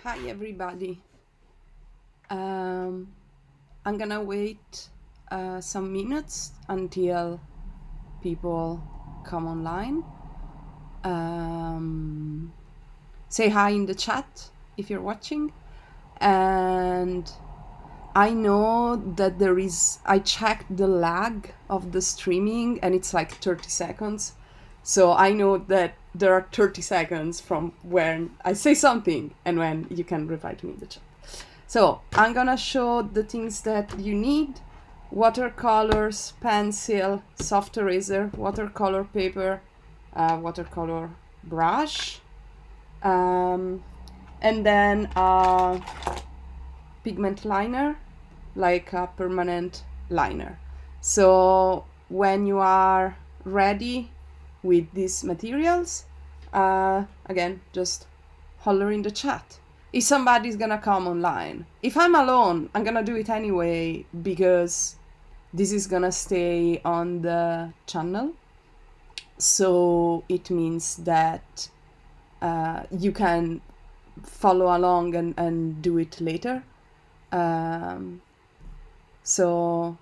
Hi everybody. I'm gonna wait some minutes until people come online. Say hi in the chat if you're watching. And I know that I checked the lag of the streaming and it's like 30 seconds. So I know that there are 30 seconds from when I say something and when you can reply to me in the chat. So I'm gonna show the things that you need: watercolors, pencil, soft eraser, watercolor paper, watercolor brush, and then a pigment liner, like a permanent liner. So when you are ready with these materials, again, just holler in the chat if somebody's gonna come online. If I'm alone, I'm gonna do it anyway because this is gonna stay on the channel. So it means that you can follow along and do it later. So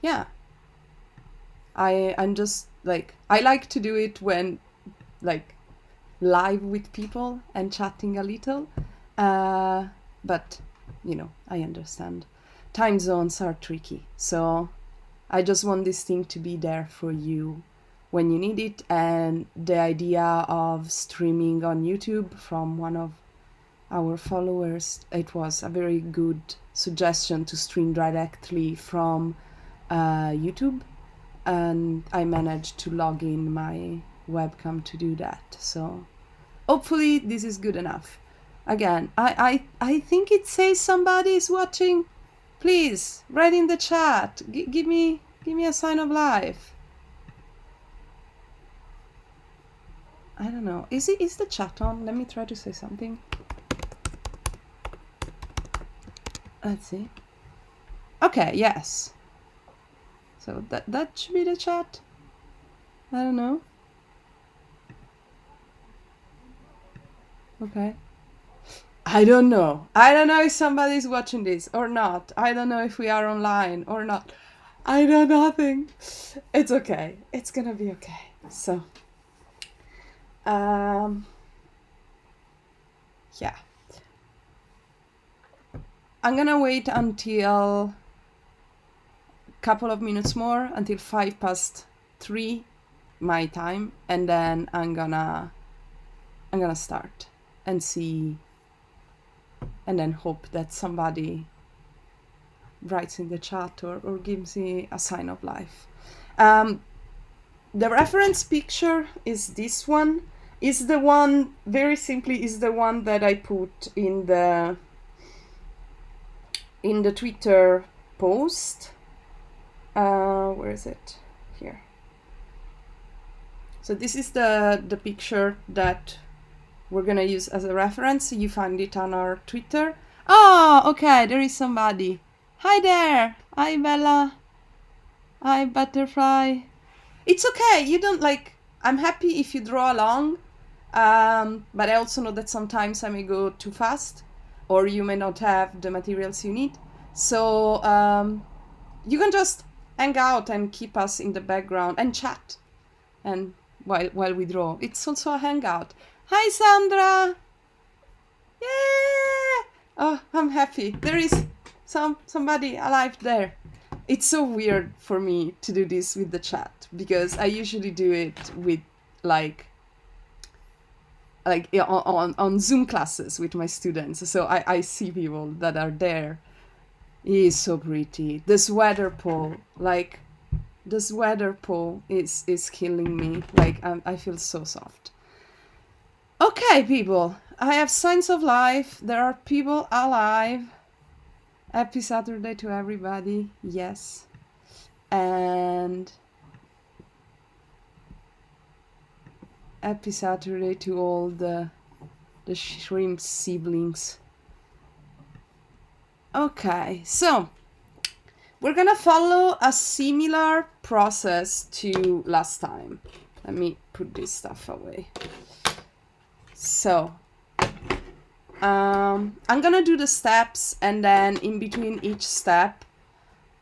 yeah, I'm just like, I like to do it when like live with people and chatting a little. But you know, I understand time zones are tricky, so I just want this thing to be there for you when you need it. And the idea of streaming on YouTube from one of our followers, it was a very good suggestion to stream directly from YouTube, and I managed to log in my webcam to do that. So hopefully this is good enough. Again, I think it says somebody is watching. Please write in the chat. Give me a sign of life. I don't know. Is the chat on? Let me try to say something. Let's see. Okay, yes. So that should be the chat. I don't know. Okay. I don't know. I don't know if somebody's watching this or not. I don't know if we are online or not. I know nothing. It's okay. It's gonna be okay. So, yeah. I'm gonna wait until a couple of minutes more, until 3:05 my time, and then I'm gonna start and see, and then hope that somebody writes in the chat or gives me a sign of life. The reference picture is this one. Is the one, very simply, is the one that I put in the Twitter post. Where is it? Here. So this is the picture that we're gonna use as a reference. You find it on our Twitter. Oh, okay, there is somebody. Hi there. Hi, Bella. Hi, Butterfly. It's okay. You don't like, I'm happy if you draw along. But I also know that sometimes I may go too fast, or you may not have the materials you need. So you can just hang out and keep us in the background and chat, and while we draw. It's also a hangout. Hi, Sandra. Yeah. Oh, I'm happy. There is somebody alive there. It's so weird for me to do this with the chat because I usually do it with like on Zoom classes with my students. So I see people that are there. He is so pretty. The sweater pole, like the sweater pole is killing me. Like I feel so soft. Okay, people, I have signs of life. There are people alive. Happy Saturday to everybody. Yes. And happy Saturday to all the shrimp siblings. Okay, so we're gonna follow a similar process to last time. Let me put this stuff away. So I'm gonna do the steps, and then in between each step,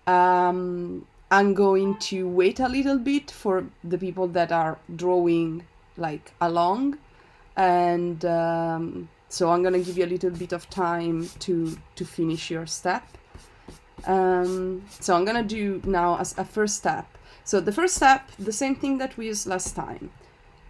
I'm going to wait a little bit for the people that are drawing like along, and so I'm gonna give you a little bit of time to finish your step. So I'm gonna do now as a first step. So the first step, the same thing that we used last time.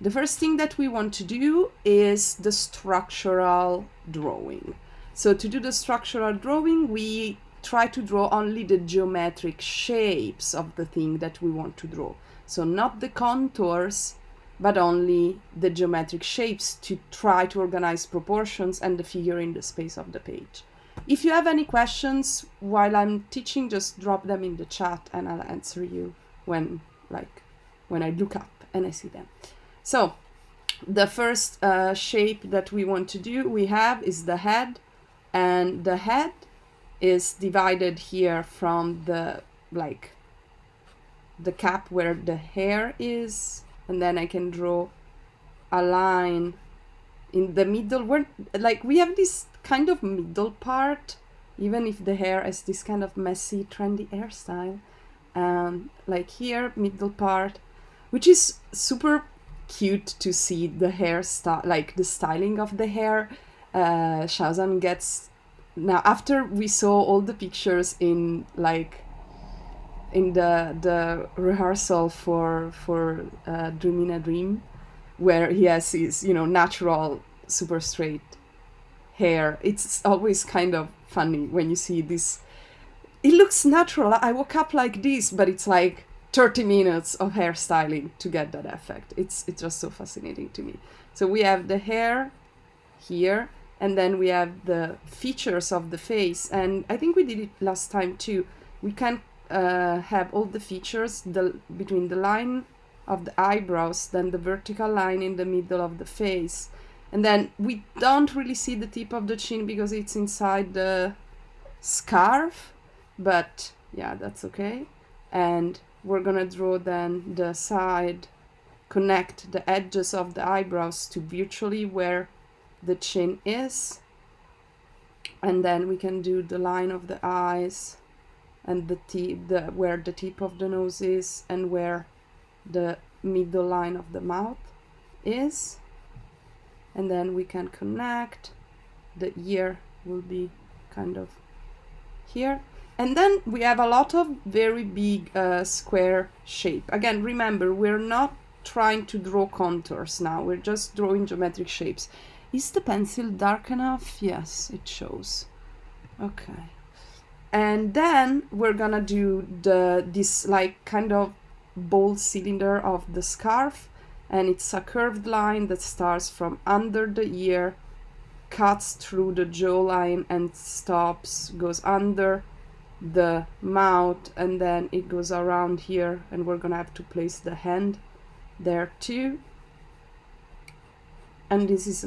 The first thing that we want to do is the structural drawing. So to do the structural drawing, we try to draw only the geometric shapes of the thing that we want to draw. So not the contours, but only the geometric shapes to try to organize proportions and the figure in the space of the page. If you have any questions while I'm teaching, just drop them in the chat and I'll answer you when I look up and I see them. So the first shape that we want to do, we have is the head, and the head is divided here from the cap where the hair is, and then I can draw a line in the middle where we have this kind of middle part, even if the hair is this kind of messy trendy hairstyle, like here, middle part, which is super cute to see the hairstyle, like the styling of the hair. Xiao Zhan gets, now after we saw all the pictures in the rehearsal for Dream in a Dream, where he has his natural super straight hair, it's always kind of funny when you see this. It looks natural. I woke up like this, but it's like 30 minutes of hairstyling to get that effect. It's just so fascinating to me. So we have the hair here, and then we have the features of the face, and I think we did it last time too. We can have all the features between the line of the eyebrows, then the vertical line in the middle of the face, and then we don't really see the tip of the chin because it's inside the scarf, but yeah, that's okay. And we're gonna draw then the side, connect the edges of the eyebrows to virtually where the chin is, and then we can do the line of the eyes and where the tip of the nose is and where the middle line of the mouth is, and then we can connect. The ear will be kind of here, and then we have a lot of very big square shape. Again, remember, we're not trying to draw contours now, we're just drawing geometric shapes. Is the pencil dark enough? Yes, it shows. Okay. And then we're gonna do this kind of ball cylinder of the scarf, and it's a curved line that starts from under the ear, cuts through the jawline and stops, goes under the mouth, and then it goes around here, and we're gonna have to place the hand there too. And this is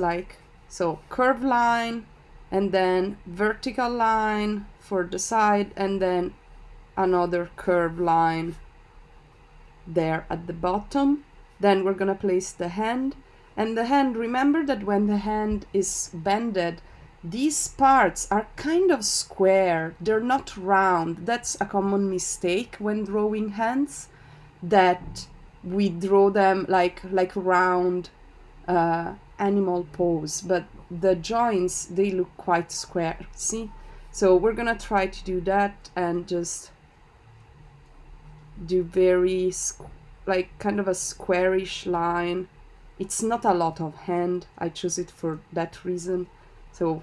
so curved line, and then vertical line for the side, and then another curved line there at the bottom. Then we're gonna place the hand, and the hand, remember that when the hand is bended, these parts are kind of square, they're not round. That's a common mistake when drawing hands, that we draw them like round animal pose, but the joints, they look quite square, see? So we're gonna try to do that and just do very kind of a squarish line. It's not a lot of hand, I choose it for that reason, so you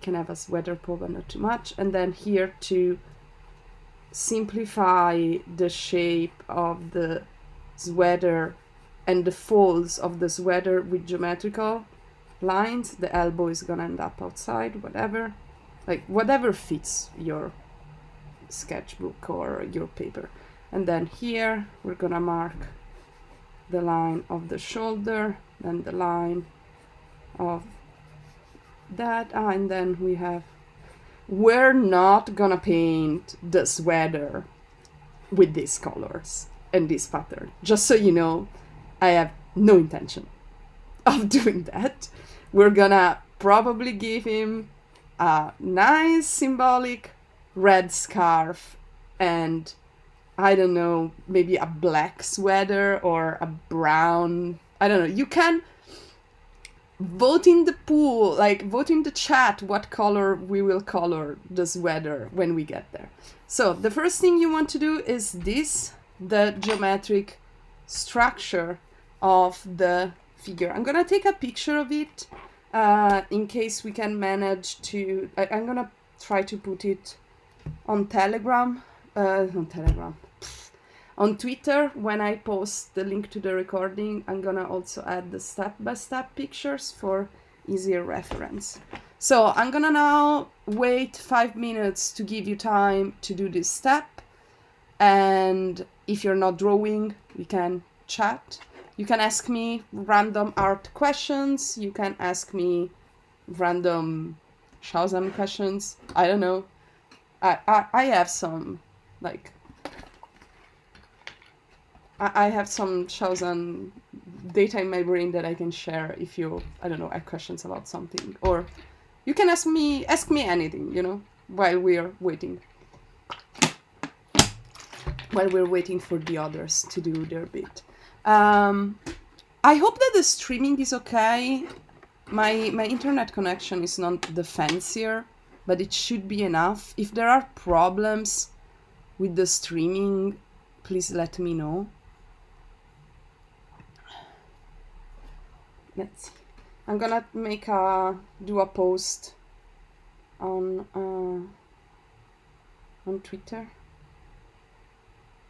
can have a sweater pose but not too much. And then here to simplify the shape of the sweater and the folds of the sweater with geometrical lines, the elbow is gonna end up outside, whatever fits your sketchbook or your paper. And then here we're gonna mark the line of the shoulder, then the line of that, and then we're not gonna paint the sweater with these colors and this pattern, just so you know. I have no intention of doing that. We're gonna probably give him a nice symbolic red scarf and, I don't know, maybe a black sweater or a brown, I don't know. You can vote in the pool, like vote in the chat what color we will color the sweater when we get there. So the first thing you want to do is this, the geometric structure of the figure. I'm gonna take a picture of it in case we can manage to, I'm gonna try to put it on Telegram, on Twitter. When I post the link to the recording, I'm gonna also add the step-by-step pictures for easier reference. So I'm gonna now wait 5 minutes to give you time to do this step. And if you're not drawing, we can chat. You can ask me random art questions. You can ask me random Xiao Zhan questions. I don't know. I have some, like, I have some Xiao Zhan data in my brain that I can share if you, I don't know, have questions about something. Or you can ask me anything, you know, while we're waiting. While we're waiting for the others to do their bit. I hope that the streaming is okay. My internet connection is not the fancier, but it should be enough. If there are problems with the streaming, please let me know. Let's see. I'm gonna do a post on Twitter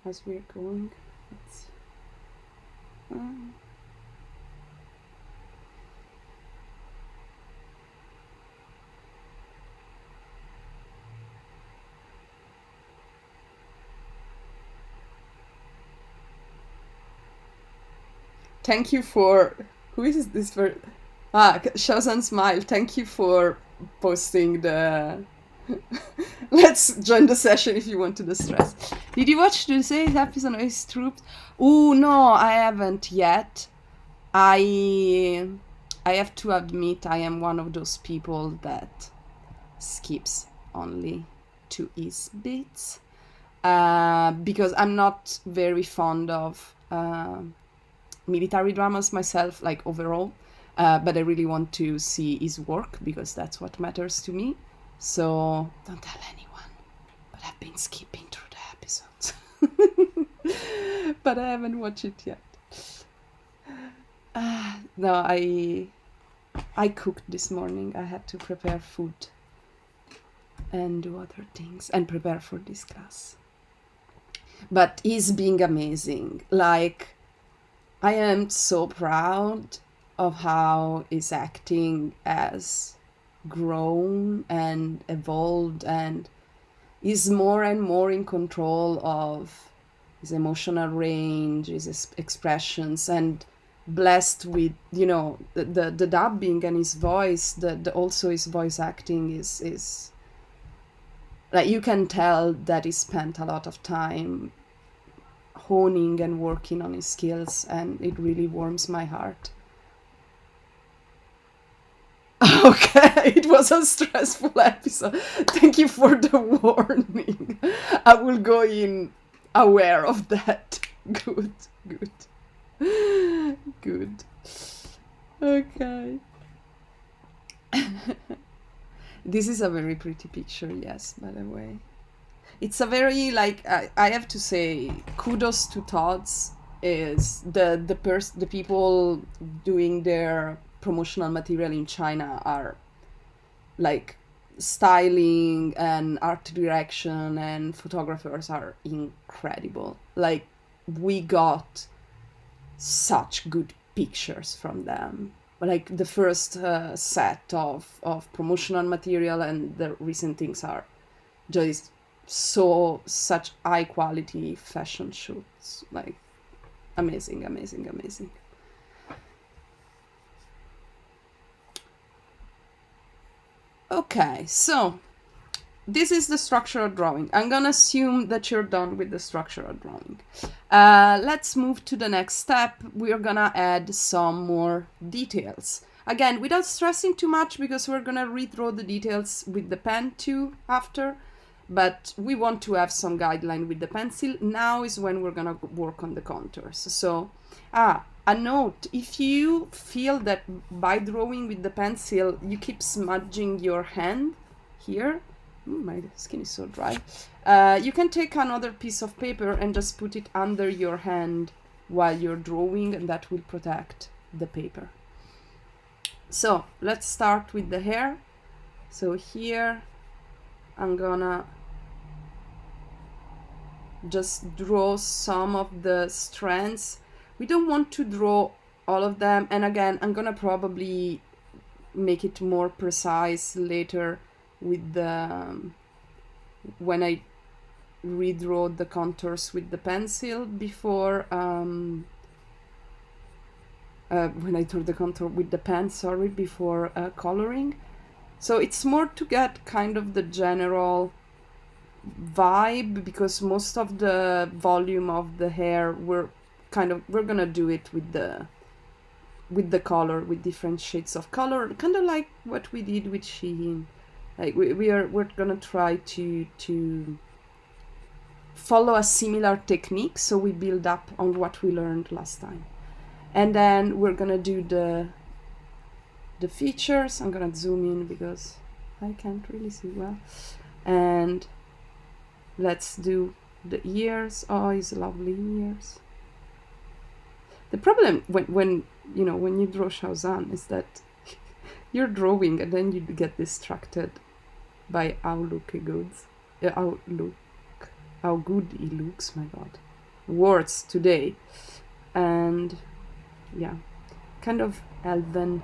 as we're going. Let's see. Thank you for, who is this for? Xiao Zhan Smile, thank you for posting the, let's join the session if you want to distress. Did you watch today's episode of Ace Troops? Oh, no, I haven't yet. I have to admit I am one of those people that skips only to his bits. Because I'm not very fond of military dramas myself, like overall, but I really want to see his work because that's what matters to me. So don't tell anyone, but I've been skipping through the episodes. But I haven't watched it yet. No, I cooked this morning. I had to prepare food and do other things and prepare for this class. But he's being amazing. Like, I am so proud of how his acting has grown and evolved, and is more and more in control of his emotional range, his expressions, and blessed with, you know, the dubbing and his voice, also his voice acting is like, you can tell that he spent a lot of time honing and working on his skills, and it really warms my heart. Okay, it was a stressful episode. Thank you for the warning. I will go in aware of that. Good. Okay. This is a very pretty picture, yes, by the way. It's a very, like, I have to say, kudos to Tots. Is the people doing their promotional material in China are, like, styling and art direction and photographers are incredible. Like, we got such good pictures from them. Like, the first set of promotional material and the recent things are just such high quality fashion shoots. Like, amazing. Okay, so this is the structural drawing. I'm gonna assume that you're done with the structural drawing. Let's move to the next step. We're gonna add some more details. again, without stressing too much, because we're gonna redraw the details with the pen too after, but we want to have some guideline with the pencil. Now is when we're gonna work on the contours. So, a note, if you feel that by drawing with the pencil, you keep smudging your hand here, my skin is so dry, you can take another piece of paper and just put it under your hand while you're drawing, and that will protect the paper. So let's start with the hair. So here I'm gonna just draw some of the strands. We don't want to draw all of them, and again, I'm gonna probably make it more precise later with the when I redraw the contours with the pencil before when I draw the contour with the pen, sorry, before coloring. So it's more to get kind of the general vibe, because most of the volume of the hair we're gonna do it with the color, with different shades of color, kind of like what we did with Shein. Like we're gonna try to follow a similar technique, so we build up on what we learned last time. And then we're gonna do the features. I'm gonna zoom in because I can't really see well. And let's do the ears. Oh, it's lovely ears. The problem when you draw Xiao Zhan is that you're drawing and then you get distracted by how good he looks. My God, words today. And yeah, kind of elven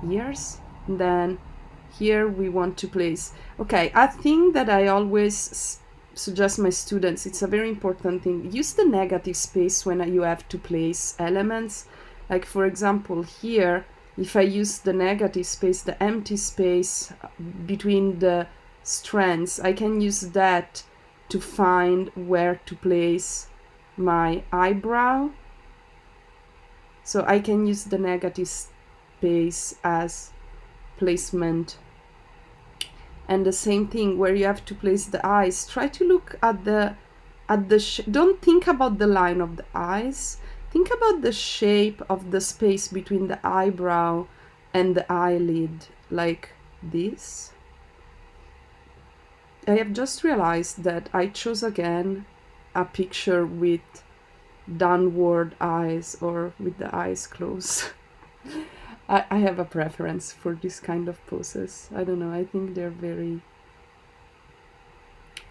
ears. And then here we want to place, okay, I think that I always suggest my students, it's a very important thing, use the negative space when you have to place elements. Like for example here, if I use the negative space, the empty space between the strands, I can use that to find where to place my eyebrow. So I can use the negative space as placement. And the same thing where you have to place the eyes. Try to look at the don't think about the line of the eyes. Think about the shape of the space between the eyebrow and the eyelid, like this. I have just realized that I chose again a picture with downward eyes, or with the eyes closed. I have a preference for this kind of poses. I don't know, I think they're very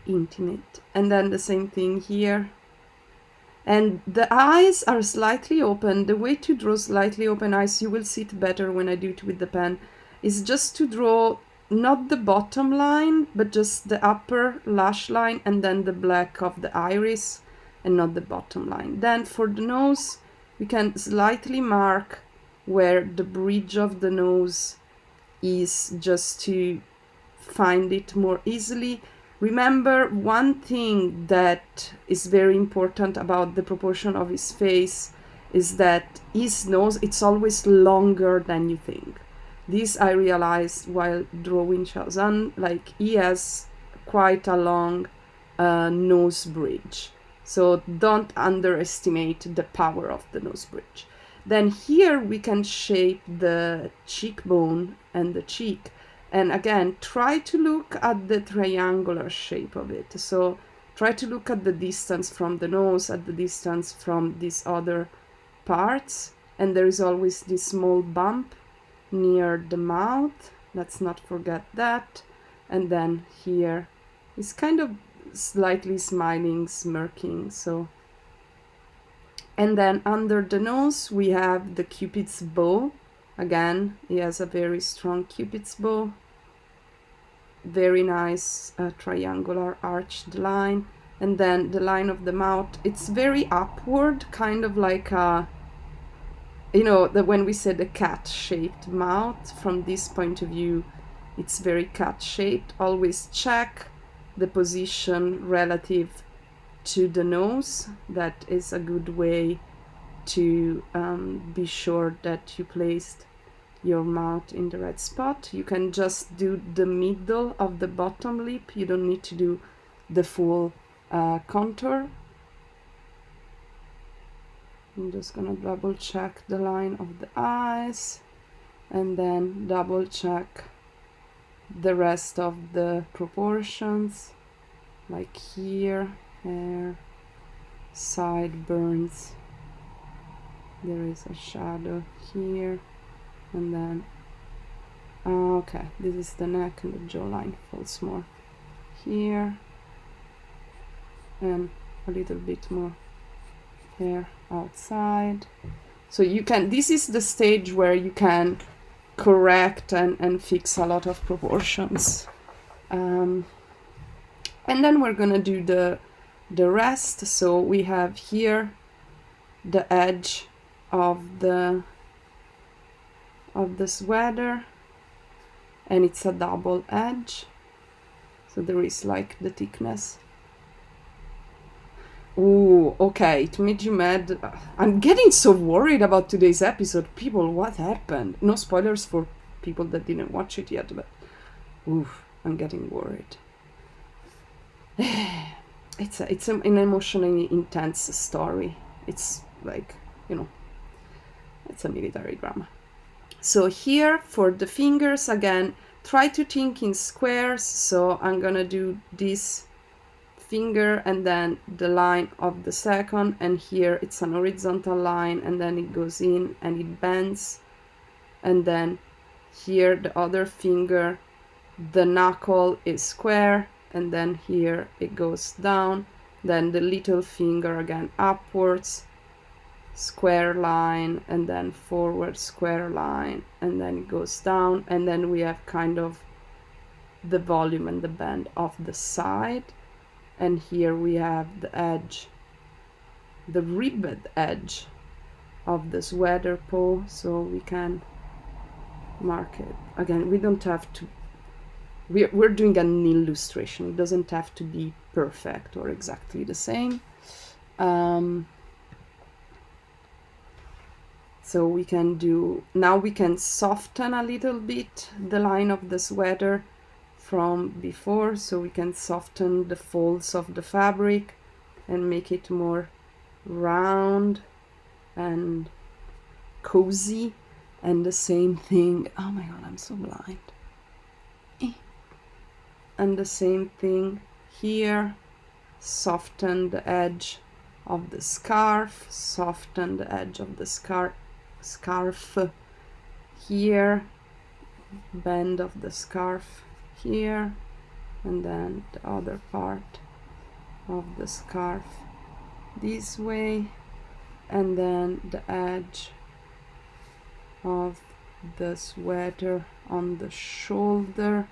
intimate. And then the same thing here. And the eyes are slightly open. The way to draw slightly open eyes, you will see it better when I do it with the pen, is just to draw not the bottom line, but just the upper lash line and then the black of the iris, and not the bottom line. Then for the nose, we can slightly mark where the bridge of the nose is, just to find it more easily. Remember, one thing that is very important about the proportion of his face is that his nose, it's always longer than you think. This I realized while drawing Xiao Zhan, like he has quite a long nose bridge. So don't underestimate the power of the nose bridge. Then here we can shape the cheekbone and the cheek. And again, try to look at the triangular shape of it. So try to look at the distance from the nose, at the distance from these other parts. And there is always this small bump near the mouth. Let's not forget that. And then here is kind of slightly smiling, smirking. So, and then under the nose we have the Cupid's bow. Again, he has a very strong Cupid's bow. Very nice triangular arched line. And then the line of the mouth, it's very upward, kind of like a, when we said a cat-shaped mouth, from this point of view, it's very cat-shaped. Always check the position relative to the nose. That is a good way to be sure that you placed your mouth in the red spot. You can just do the middle of the bottom lip. You don't need to do the full contour. I'm just gonna double check the line of the eyes and then double check the rest of the proportions, like here, hair, sideburns. There is a shadow here, and then okay, this is the neck, and the jawline falls more here, and a little bit more hair outside. So you can, this is the stage where you can correct and fix a lot of proportions. And then we're gonna do the rest. So we have here the edge of the sweater, and it's a double edge, so there is like the thickness. Ooh, okay, it made you mad. I'm getting so worried about today's episode. People, what happened? No spoilers for people that didn't watch it yet, but oof, I'm getting worried. It's an emotionally intense story. It's like, you know, it's a military drama. So here for the fingers, again, try to think in squares. So I'm gonna do this finger and then the line of the second, and here it's an horizontal line, and then it goes in and it bends, and then here the other finger, the knuckle is square, and then here it goes down, then the little finger again upwards, square line, and then forward square line, and then it goes down, and then we have kind of the volume and the bend of the side. And here we have the edge, the ribbed edge of the sweater paw, so we can mark it. Again, we don't have to, we're doing an illustration. It doesn't have to be perfect or exactly the same. So we can do, now we can soften a little bit the line of the sweater from before, so we can soften the folds of the fabric and make it more round and cozy. And the same thing, oh my god, I'm so blind. And the same thing here, soften the edge of the scarf, soften the edge of the scarf here, bend of the scarf here, and then the other part of the scarf this way, and then the edge of the sweater on the shoulder,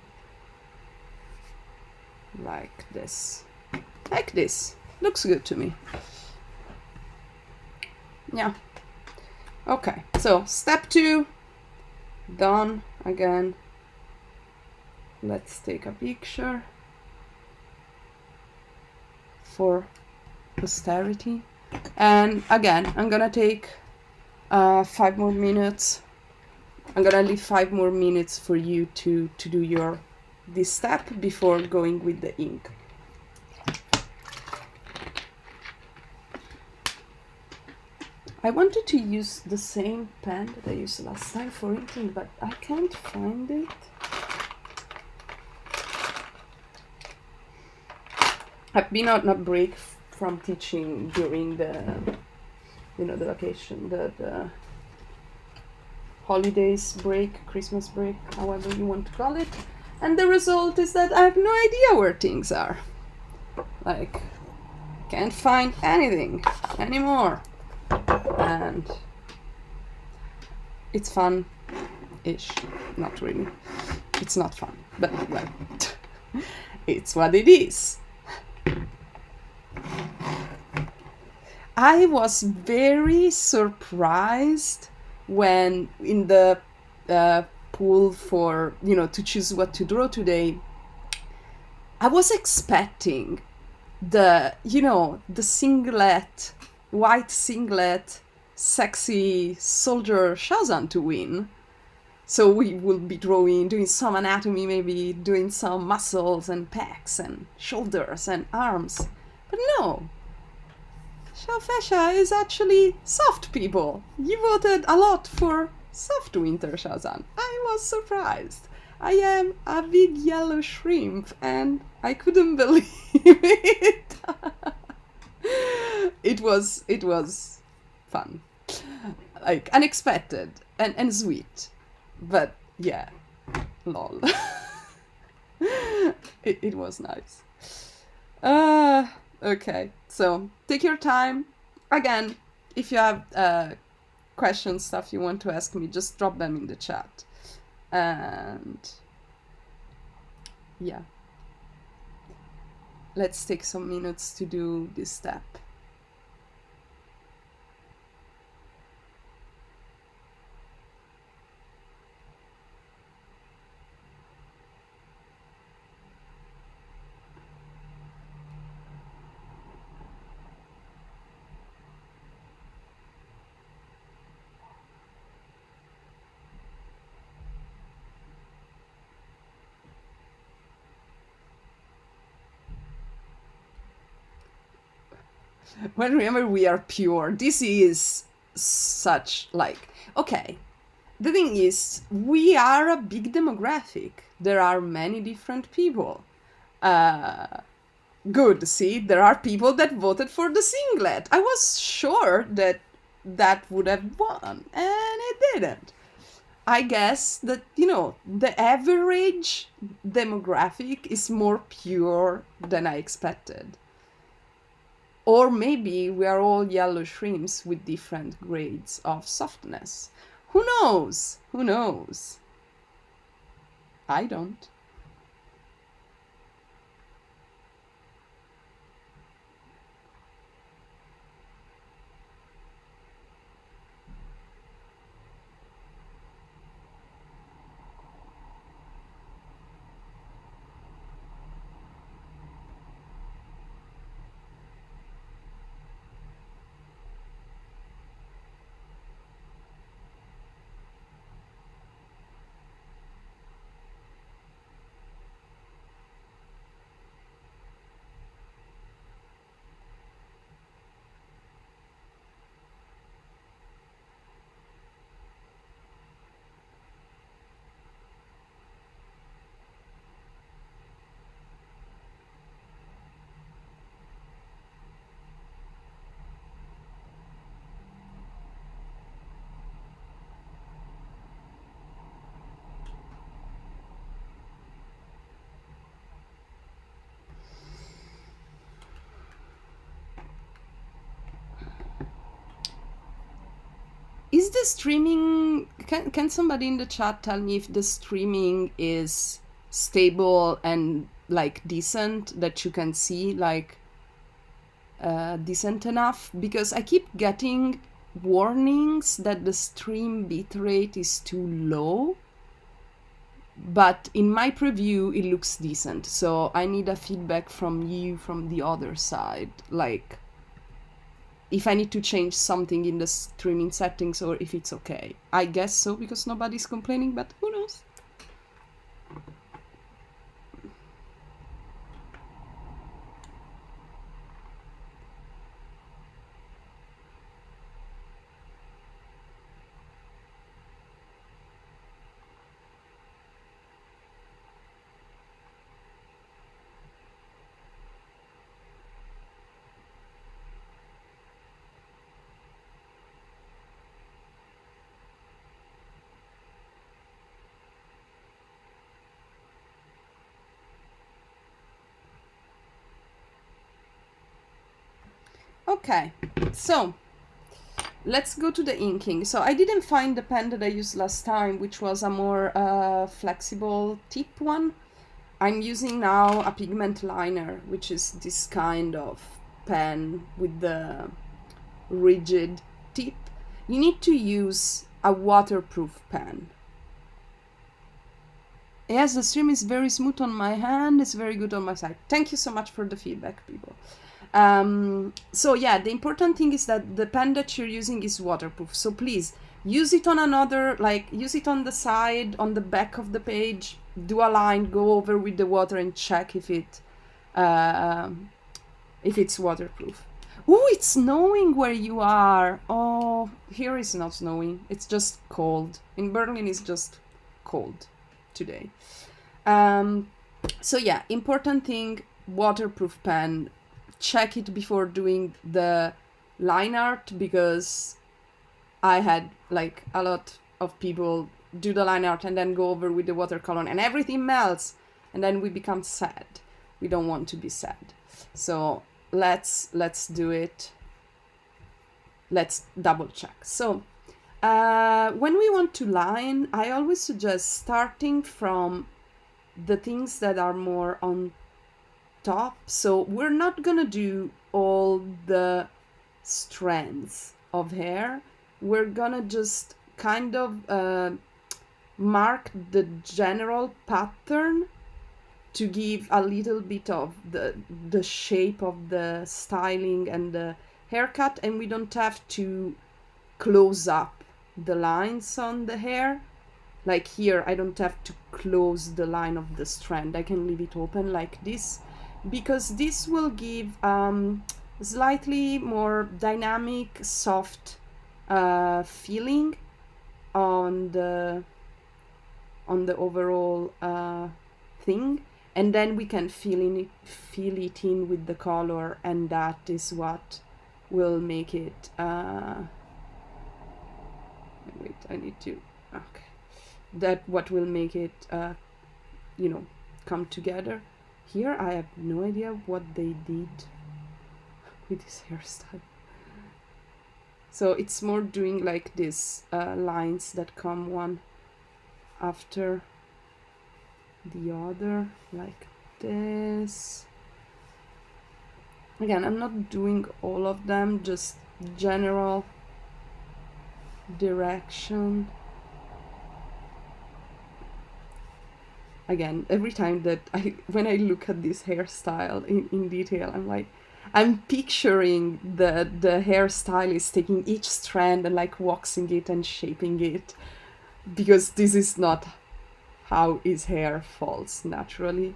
like this. Like this. Looks good to me. Yeah. Okay, so step 2 done. Again, let's take a picture for posterity. And again, I'm gonna take 5 more minutes. I'm gonna leave 5 more minutes for you to do this step before going with the ink. I wanted to use the same pen that I used last time for inking, but I can't find it. I've been on a break from teaching during the, the vacation, the holidays break, Christmas break, however you want to call it. And the result is that I have no idea where things are. Like, can't find anything anymore. And it's fun-ish. Not really. It's not fun, but well, it's what it is. I was very surprised when in the pool for, to choose what to draw today, I was expecting the singlet, white singlet, sexy soldier Xiao Zhan to win. So we will be doing some anatomy, maybe doing some muscles and pecs and shoulders and arms. But no, Xiao is actually soft people. You voted a lot for soft winter, Xiao Zhan. I was surprised. I am a big yellow shrimp and I couldn't believe it. It was fun. Like unexpected and sweet. But yeah, lol. It was nice. Okay, so take your time. Again, if you have questions, stuff you want to ask me, just drop them in the chat. And yeah, let's take some minutes to do this step. Well, remember, we are pure. This is such like, okay, the thing is, we are a big demographic. There are many different people. Good, see, there are people that voted for the singlet. I was sure that that would have won, and it didn't. I guess that, the average demographic is more pure than I expected. Or maybe we are all yellow shrimps with different grades of softness. Who knows? Who knows? I don't. Is the streaming, can somebody in the chat tell me if the streaming is stable and like decent, that you can see like decent enough? Because I keep getting warnings that the stream bitrate is too low, but in my preview it looks decent. So I need a feedback from you from the other side, like if I need to change something in the streaming settings or if it's okay. I guess so, because nobody's complaining, but who knows? Okay, so let's go to the inking. So I didn't find the pen that I used last time, which was a more flexible tip one. I'm using now a pigment liner, which is this kind of pen with the rigid tip. You need to use a waterproof pen. Yes, the stream is very smooth on my hand. It's very good on my side. Thank you so much for the feedback, people. So yeah, the important thing is that the pen that you're using is waterproof. So please use it on another, like use it on the side, on the back of the page, do a line, go over with the water and check if it's waterproof. Oh, it's snowing where you are. Oh, here it's not snowing. It's just cold. In Berlin, it's just cold today. So yeah, important thing, waterproof pen. Check it before doing the line art, because I had like a lot of people do the line art and then go over with the watercolor and everything melts and then we become sad. We don't want to be sad. So let's do it. Let's double check. So when we want to line, I always suggest starting from the things that are more on top. So we're not gonna do all the strands of hair. We're gonna just kind of mark the general pattern to give a little bit of the shape of the styling and the haircut, and we don't have to close up the lines on the hair. Like here, I don't have to close the line of the strand. I can leave it open like this, because this will give slightly more dynamic, soft feeling on the overall thing, and then we can feel it in with the color, and that is what will make it wait, I need to, okay, that what will make it come together. Here I have no idea what they did with this hairstyle. So it's more doing like this lines that come one after the other, like this. Again, I'm not doing all of them, just general direction. Again, every time that when I look at this hairstyle in detail, I'm picturing the hairstylist taking each strand and like waxing it and shaping it, because this is not how his hair falls naturally.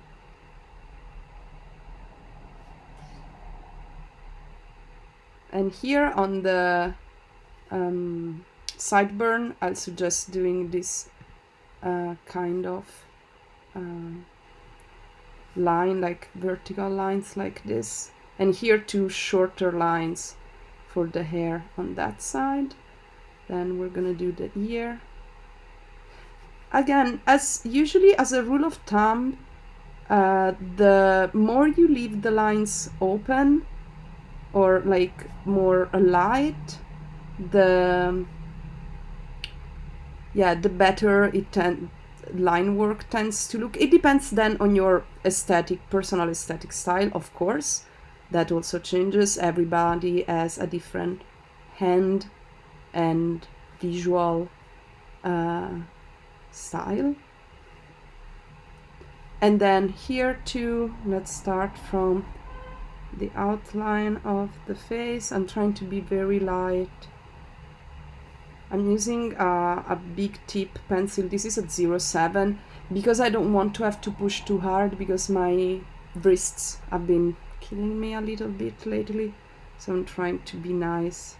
And here on the sideburn, I'll suggest doing this kind of line, like vertical lines like this. And here 2 shorter lines for the hair on that side. Then we're gonna do the ear. Again, as usually as a rule of thumb, the more you leave the lines open or like more light, the better line work tends to look. It depends then on your personal aesthetic style, of course. That also changes. Everybody has a different hand and visual style. And then here too, let's start from the outline of the face. I'm trying to be very light. I'm using a big tip pencil. This is at 07 because I don't want to have to push too hard, because my wrists have been killing me a little bit lately. So I'm trying to be nice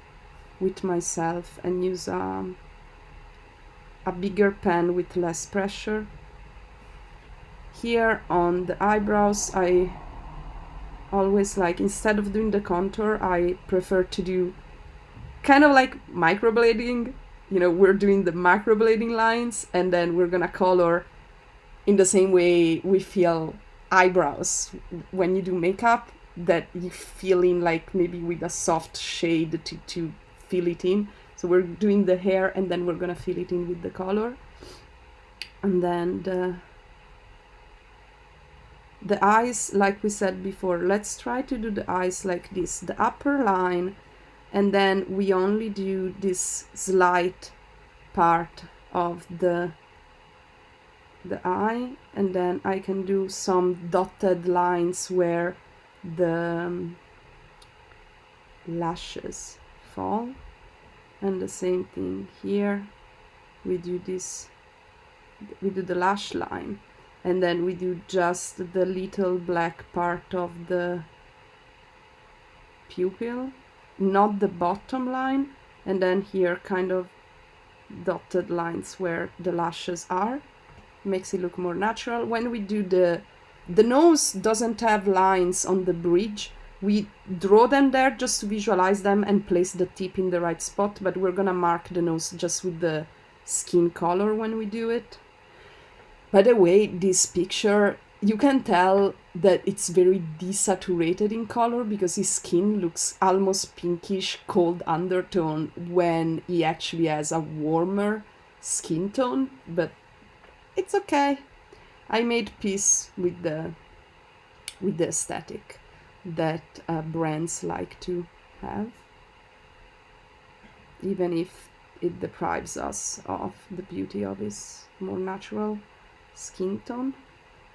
with myself and use a bigger pen with less pressure. Here on the eyebrows, I always like, instead of doing the contour, I prefer to do kind of like microblading. We're doing the microblading lines, and then we're gonna color in the same way we feel eyebrows when you do makeup, that you feel in like maybe with a soft shade to fill it in. So we're doing the hair, and then we're gonna fill it in with the color. And then the eyes, like we said before, let's try to do the eyes like this, the upper line, and then we only do this slight part of the eye, and then I can do some dotted lines where the lashes fall, And the same thing here. We do this, we do the lash line, and then we do just the little black part of the pupil, not the bottom line, and then here kind of dotted lines where the lashes are. Makes it look more natural. When we do the nose doesn't have lines on the bridge. We draw them there just to visualize them and place the tip in the right spot, but we're gonna mark the nose just with the skin color when we do it. By the way, this picture, you can tell that it's very desaturated in color because his skin looks almost pinkish, cold undertone when he actually has a warmer skin tone, but it's okay. I made peace with the aesthetic that brands like to have, even if it deprives us of the beauty of his more natural skin tone.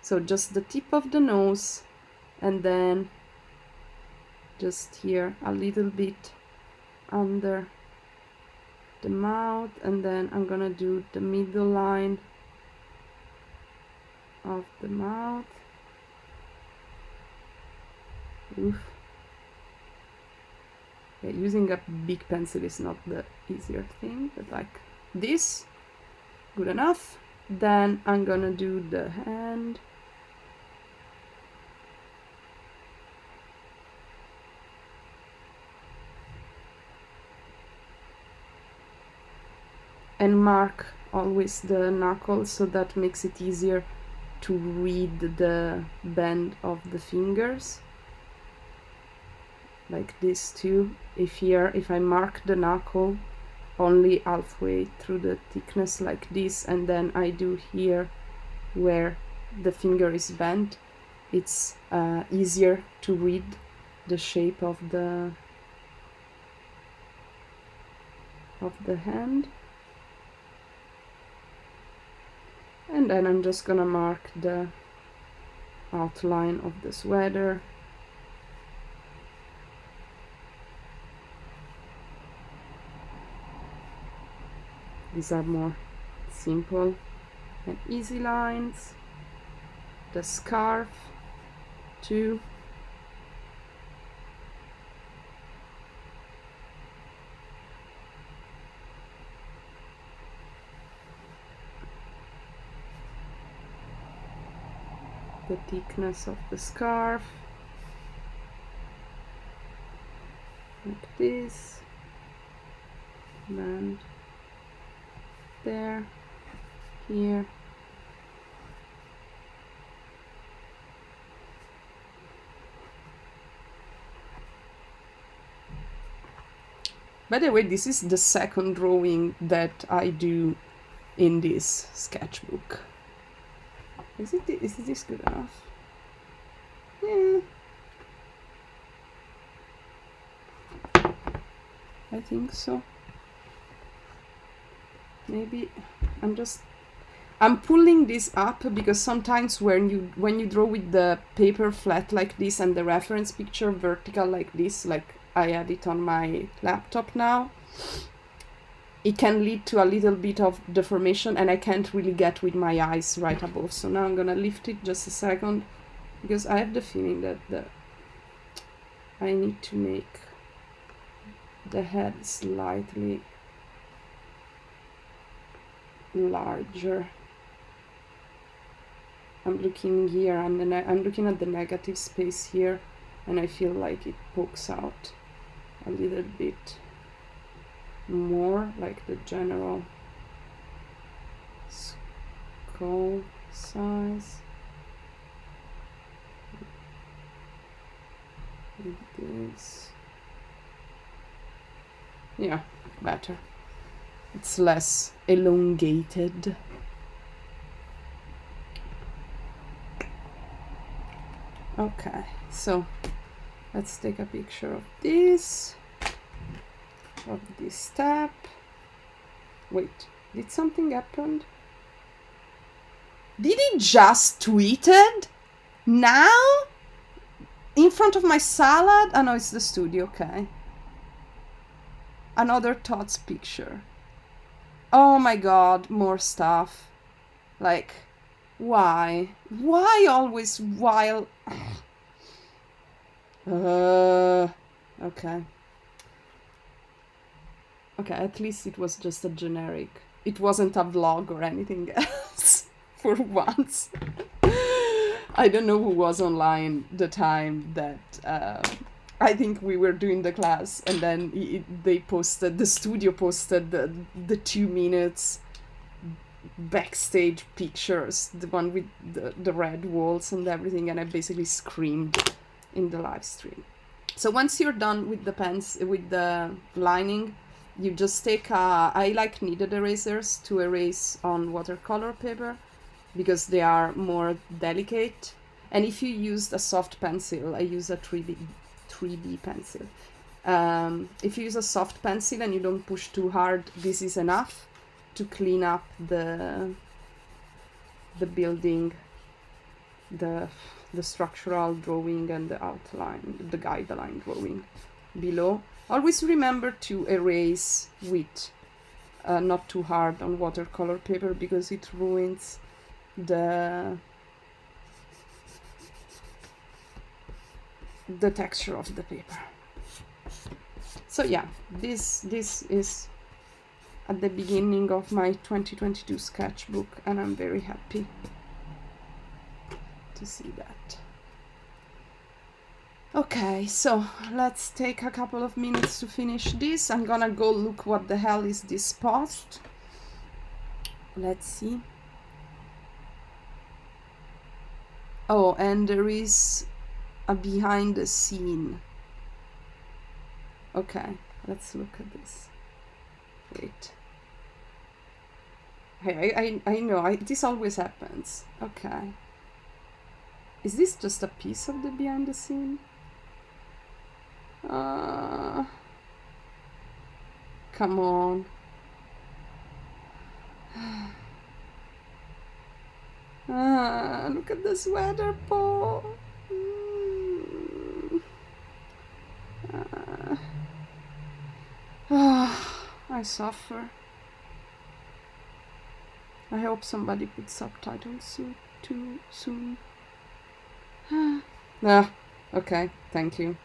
So just the tip of the nose, and then just here a little bit under the mouth, and then I'm gonna do the middle line of the mouth. Oof. Yeah, using a big pencil is not the easier thing, but like this, good enough. Then I'm gonna do the hand. And mark always the knuckles, so that makes it easier to read the bend of the fingers. Like this too. If I mark the knuckle only halfway through the thickness like this, and then I do here where the finger is bent, it's easier to read the shape of the hand. And then I'm just gonna mark the outline of the sweater. These are more simple and easy lines. The scarf too. The thickness of the scarf, like this, and there, here. By the way, this is the second drawing that I do in this sketchbook. Is this good enough? Yeah. I think so. Maybe I'm pulling this up because sometimes when you draw with the paper flat like this and the reference picture vertical like this, like I have it on my laptop now, it can lead to a little bit of deformation, and I can't really get with my eyes right above. So now I'm gonna lift it just a second, because I have the feeling that I need to make the head slightly larger. I'm looking here, and then I'm looking at the negative space here, and I feel like it pokes out a little bit more, like the general skull size. Like this. Yeah, better. It's less elongated. Okay, so let's take a picture of this step. Wait, did something happen? Did it just tweeted? Now? In front of my salad? Oh no, it's the studio, okay. another thoughts picture. Oh my god, more stuff. Like, why? Why always while... okay. Okay, at least it was just a generic. It wasn't a vlog or anything else, for once. I don't know who was online the time that I think we were doing the class, and then they posted, the studio posted the 2 minutes backstage pictures, the one with the red walls and everything, and I basically screamed in the live stream. So once you're done with the pens, with the lining, you just take I like kneaded erasers to erase on watercolor paper because they are more delicate. And if you use a soft pencil, I use a 3B pencil. If you use a soft pencil and you don't push too hard, this is enough to clean up the building, the structural drawing and the outline, the guideline drawing below. Always remember to erase with not too hard on watercolor paper because it ruins the texture of the paper. So yeah, this is at the beginning of my 2022 sketchbook, and I'm very happy to see that. Okay, so let's take a couple of minutes to finish this. I'm gonna go look what the hell is this post. Let's see. Oh, and there is a behind the scene. Okay, let's look at this. Wait. Hey, I know, this always happens. Okay. Is this just a piece of the behind the scene? Come on. Look at the sweater, Paul. I suffer. I hope somebody puts subtitles too soon. Okay, thank you.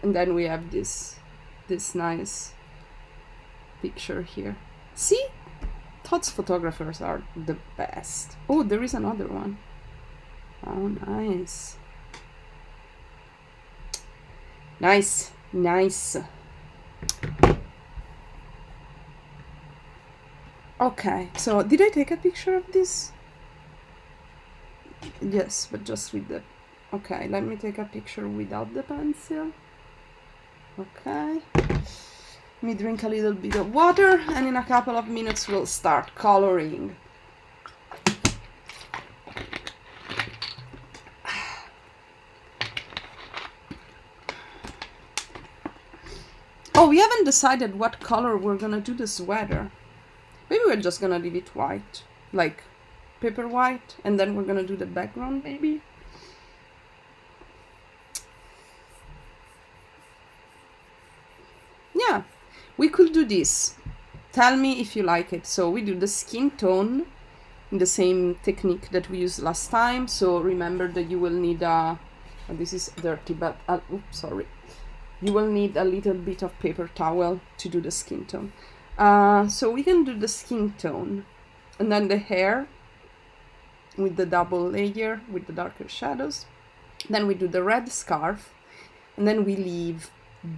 And then we have this nice picture here. See? Thoughts photographers are the best. Oh, there is another one. Oh, nice. Nice, nice. Okay, so did I take a picture of this? Yes, but just with the... Okay, let me take a picture without the pencil. Okay. Let me drink a little bit of water, and in a couple of minutes we'll start coloring. Oh, we haven't decided what color we're gonna do the sweater. Maybe we're just gonna leave it white, like paper white, and then we're gonna do the background, maybe. Yeah, we could do this. Tell me if you like it. So we do the skin tone in the same technique that we used last time. So remember that you will need a... Oh, this is dirty, but... oops, sorry. You will need a little bit of paper towel to do the skin tone. So we can do the skin tone. And then the hair with the double layer with the darker shadows. Then we do the red scarf. And then we leave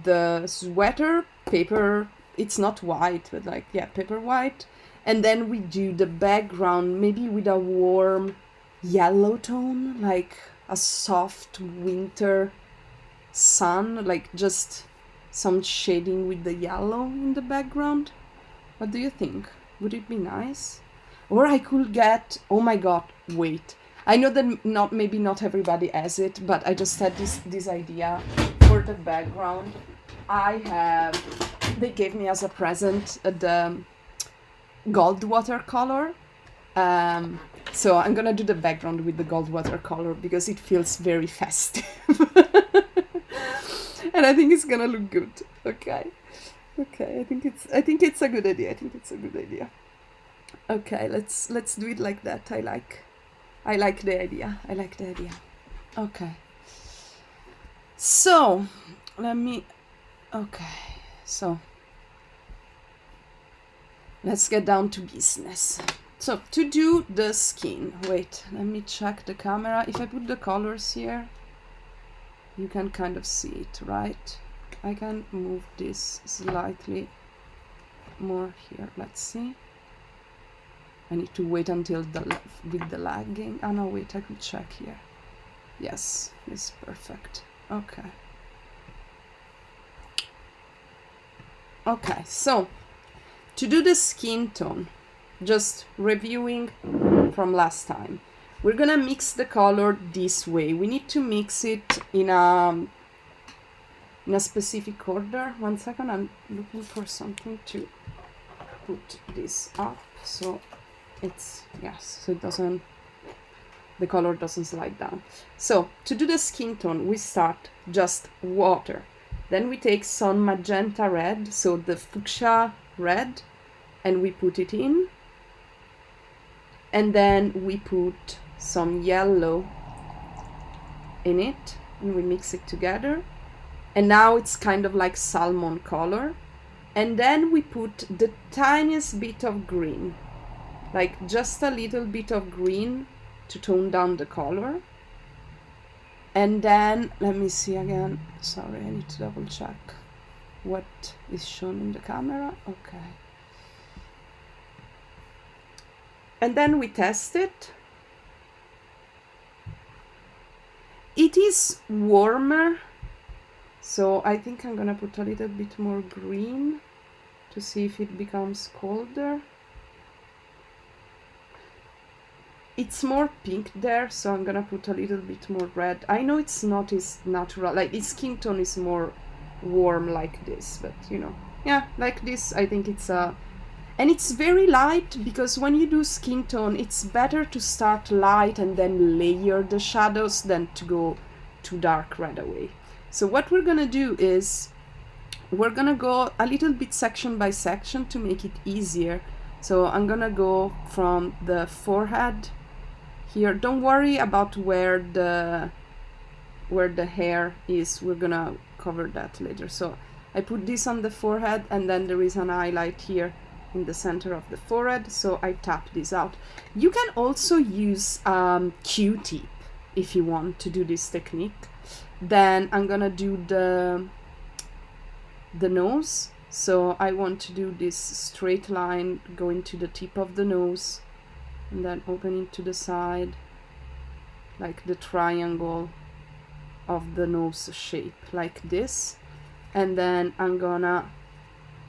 the sweater paper, it's not white, but like, yeah, paper white. And then we do the background maybe with a warm yellow tone, like a soft winter sun, like just some shading with the yellow in the background. What do you think? Would it be nice? Or I could get, oh my god, wait, I know that maybe not everybody has it, but I just had this idea for the background. They gave me as a present the gold watercolor. So I'm gonna do the background with the gold watercolor because it feels very festive. And I think it's gonna look good. Okay. Okay, I think it's a good idea. I think it's a good idea. Okay, let's do it like that. I like the idea. I like the idea. Okay. So, okay. So, let's get down to business. So, to do the skin, wait, let me check the camera. If I put the colors here, you can kind of see it, right? I can move this slightly more here. Let's see. I need to wait until with the lagging. Oh no, wait, I could check here. Yes, it's perfect. Okay. Okay, so to do the skin tone, just reviewing from last time, we're gonna mix the color this way. We need to mix it in a specific order. 1 second, I'm looking for something to put this up so it's, yes, so it doesn't, the color doesn't slide down. So to do the skin tone, we start just water. Then we take some magenta red, so the fuchsia red, and we put it in. And then we put some yellow in it, and we mix it together. And now it's kind of like salmon color. And then we put the tiniest bit of green, like just a little bit of green to tone down the color. And then, let me see again. Sorry, I need to double check what is shown in the camera. Okay. And then we test it. It is warmer, so I think I'm gonna put a little bit more green to see if it becomes colder. It's more pink there, so I'm gonna put a little bit more red. I know it's not as natural, like its skin tone is more warm like this, but you know, yeah, like this, I think it's and it's very light, because when you do skin tone, it's better to start light and then layer the shadows than to go too dark right away. So what we're gonna do is we're gonna go a little bit section by section to make it easier. So I'm gonna go from the forehead here. Don't worry about where the hair is. We're gonna cover that later. So I put this on the forehead, and then there is an highlight here in the center of the forehead. So I tap this out. You can also use Q-tip if you want to do this technique. Then I'm gonna do the nose. So I want to do this straight line going to the tip of the nose, and then opening to the side, like the triangle of the nose shape, like this. And then I'm gonna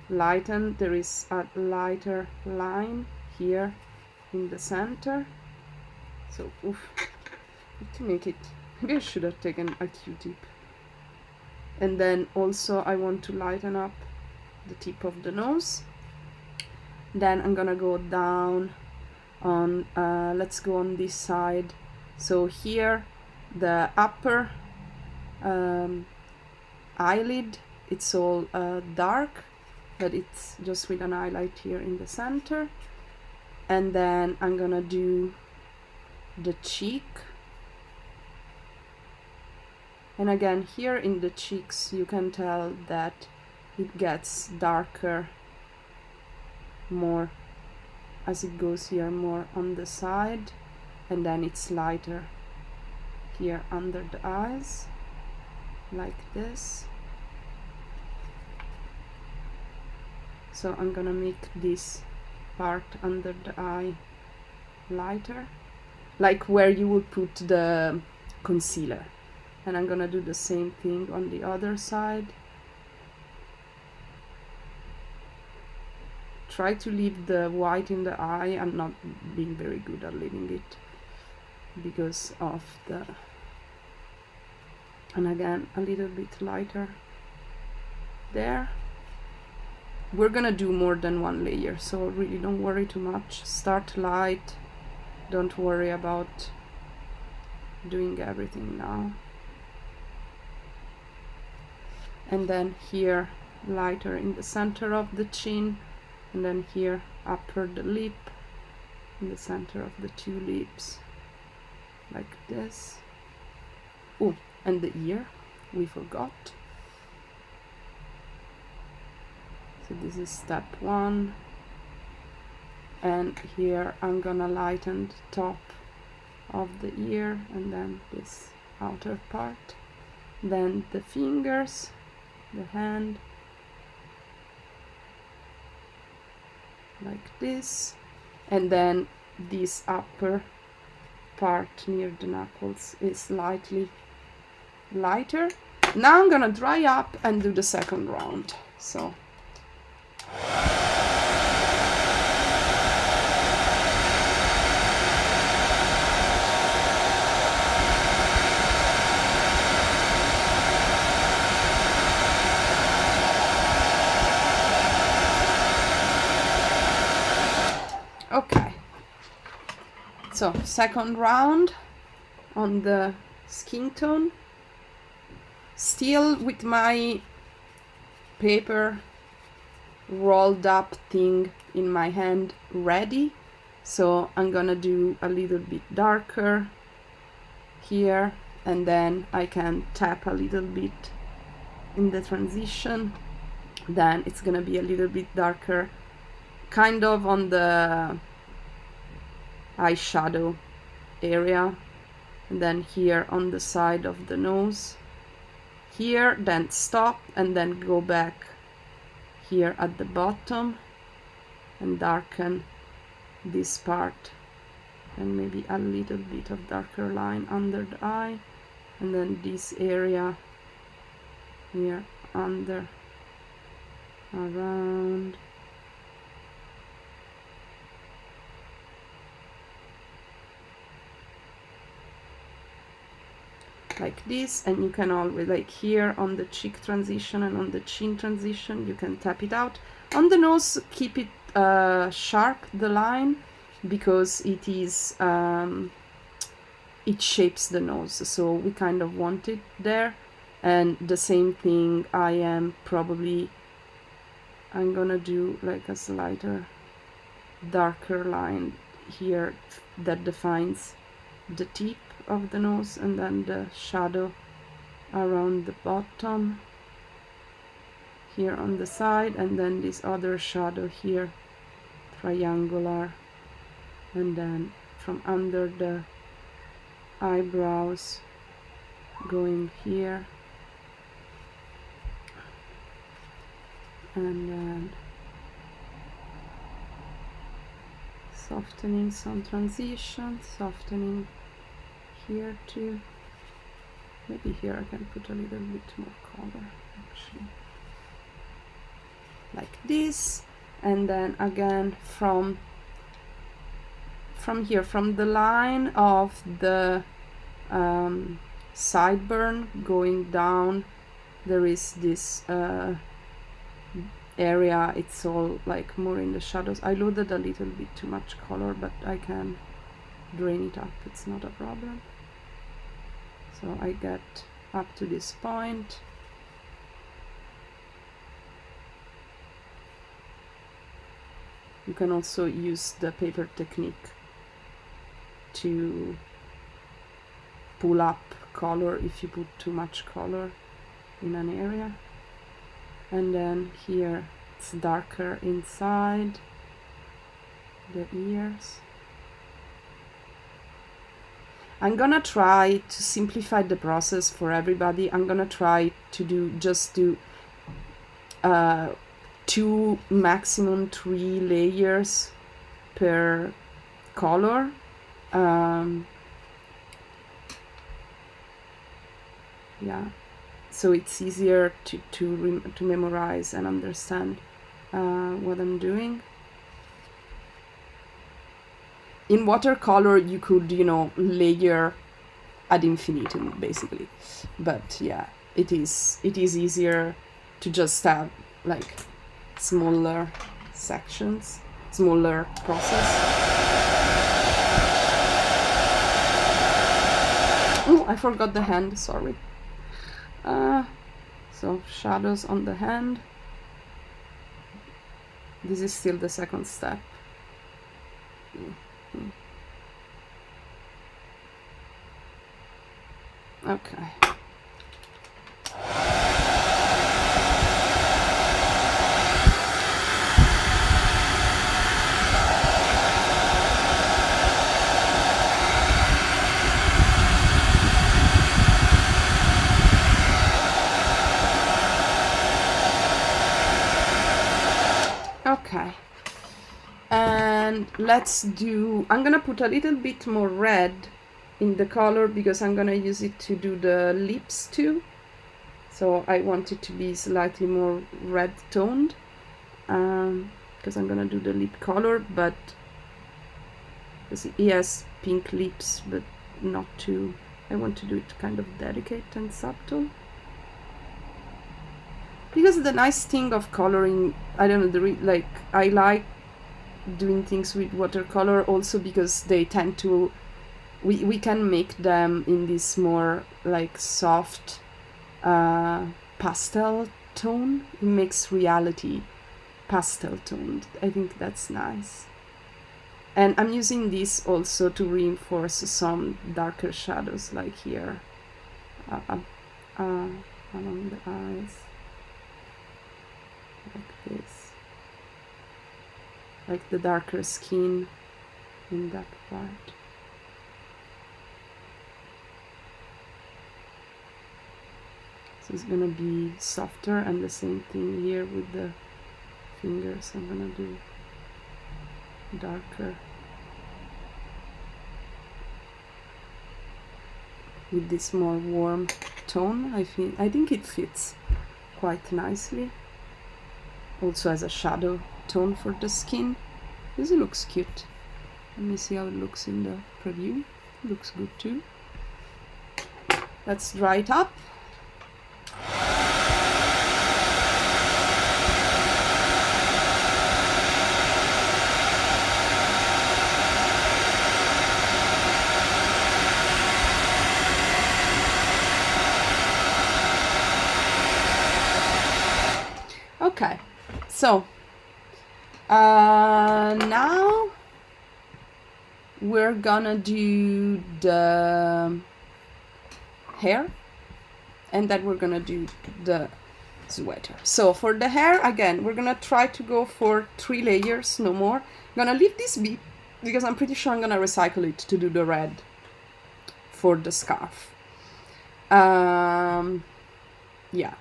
lighten. There is a lighter line here in the center. So, to make it, maybe I should have taken a Q-tip. And then also I want to lighten up the tip of the nose. Then I'm gonna go down on, let's go on this side. So here, the upper eyelid, it's all dark, but it's just with an highlight here in the center. And then I'm gonna do the cheek. And again, here in the cheeks, you can tell that it gets darker more as it goes here more on the side, and then it's lighter here under the eyes, like this. So I'm gonna make this part under the eye lighter, like where you would put the concealer. And I'm gonna do the same thing on the other side. Try to leave the white in the eye. I'm not being very good at leaving it because of the, and again a little bit lighter there. We're gonna do more than one layer, so really don't worry too much. Start light, don't worry about doing everything now. and then here lighter in the center of the chin, and then here upper the lip, in the center of the two lips, like this. Oh, and the ear, we forgot. So this is step 1. And here I'm gonna lighten the top of the ear and then this outer part. Then the fingers, the hand, like this. And then this upper part near the knuckles is slightly lighter. Now I'm gonna dry up and do the second round. So okay, so second round on the skin tone, still with my paper rolled up thing in my hand ready. So I'm gonna do a little bit darker here, and then I can tap a little bit in the transition, then it's gonna be a little bit darker kind of on the eyeshadow area, and then here on the side of the nose here, then stop and then go back here at the bottom and darken this part, and maybe a little bit of darker line under the eye, and then this area here under, around, like this. And you can always, like here on the cheek transition and on the chin transition, you can tap it out. On the nose, keep it sharp, the line, because it is it shapes the nose, so we kind of want it there. And the same thing, I'm gonna do like a slighter darker line here that defines the tip of the nose, and then the shadow around the bottom here on the side, and then this other shadow here, triangular, and then from under the eyebrows going here, and then softening some transitions, softening here too. Maybe here I can put a little bit more color actually, like this. And then again from here, from the line of the sideburn going down, there is this area, it's all like more in the shadows. I loaded a little bit too much color, but I can drain it up, it's not a problem. So I get up to this point. You can also use the paper technique to pull up color if you put too much color in an area. And then here it's darker inside the ears. I'm gonna try to simplify the process for everybody. I'm gonna try to do just do 2, maximum 3 layers per color. Yeah, so it's easier to memorize and understand what I'm doing. In watercolor, you could, layer ad infinitum, basically. But yeah, it is easier to just have like smaller sections, smaller process. Oh, I forgot the hand, sorry. So shadows on the hand. This is still the second step. Okay. Okay, and let's do, I'm gonna put a little bit more red in the color because I'm gonna use it to do the lips too. So I want it to be slightly more red toned because I'm gonna do the lip color, but he has pink lips, but not too, I want to do it kind of delicate and subtle. Because the nice thing of coloring, I don't know, like I like doing things with watercolor also because they tend to, we can make them in this more like soft pastel tone. It makes reality pastel toned. I think that's nice. And I'm using this also to reinforce some darker shadows, like here along the eyes. Like this, like the darker skin in that part. So it's gonna be softer, and the same thing here with the fingers. I'm gonna do darker with this more warm tone. I think it fits quite nicely. Also as a shadow tone for the skin. This looks cute. Let me see how it looks in the preview. It looks good too. Let's dry it up. Okay. So now we're gonna do the hair, and then we're gonna do the sweater. So for the hair, again, we're gonna try to go for 3 layers, no more. I'm gonna leave this bit because I'm pretty sure I'm gonna recycle it to do the red for the scarf. Yeah.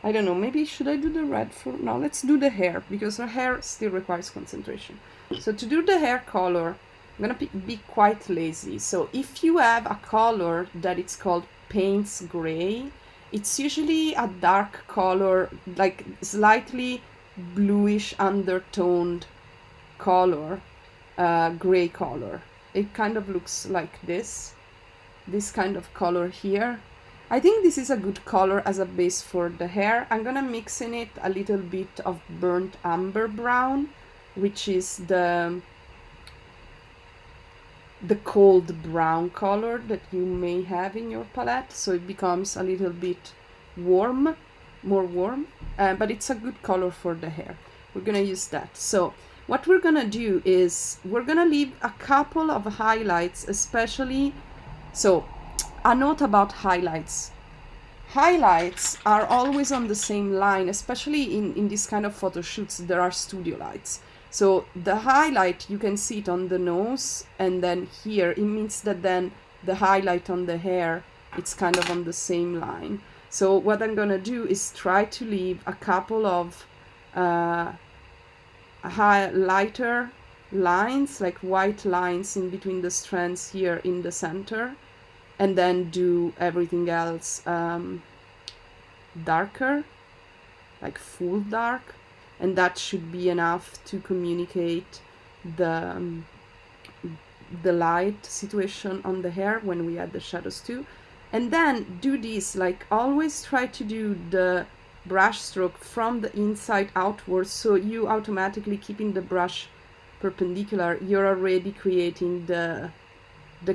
I don't know, maybe should I do the red for now? Let's do the hair, because her hair still requires concentration. So to do the hair color, I'm gonna be quite lazy. So if you have a color that it's called Payne's Gray, it's usually a dark color, like slightly bluish undertoned color, gray color. It kind of looks like this kind of color here. I think this is a good color as a base for the hair. I'm gonna mix in it a little bit of burnt umber brown, which is the cold brown color that you may have in your palette, so it becomes a little bit warm, more warm, but it's a good color for the hair. We're gonna use that. So what we're gonna do is we're gonna leave a couple of highlights, especially, so a note about highlights. Highlights are always on the same line, especially in this kind of photo shoots. There are studio lights. So the highlight, you can see it on the nose, and then here, it means that then the highlight on the hair, it's kind of on the same line. So what I'm gonna do is try to leave a couple of lighter lines, like white lines in between the strands here in the center, and then do everything else darker, like full dark, and that should be enough to communicate the light situation on the hair when we add the shadows too. And then do this, like always try to do the brush stroke from the inside outwards, so you automatically, keeping the brush perpendicular, you're already creating the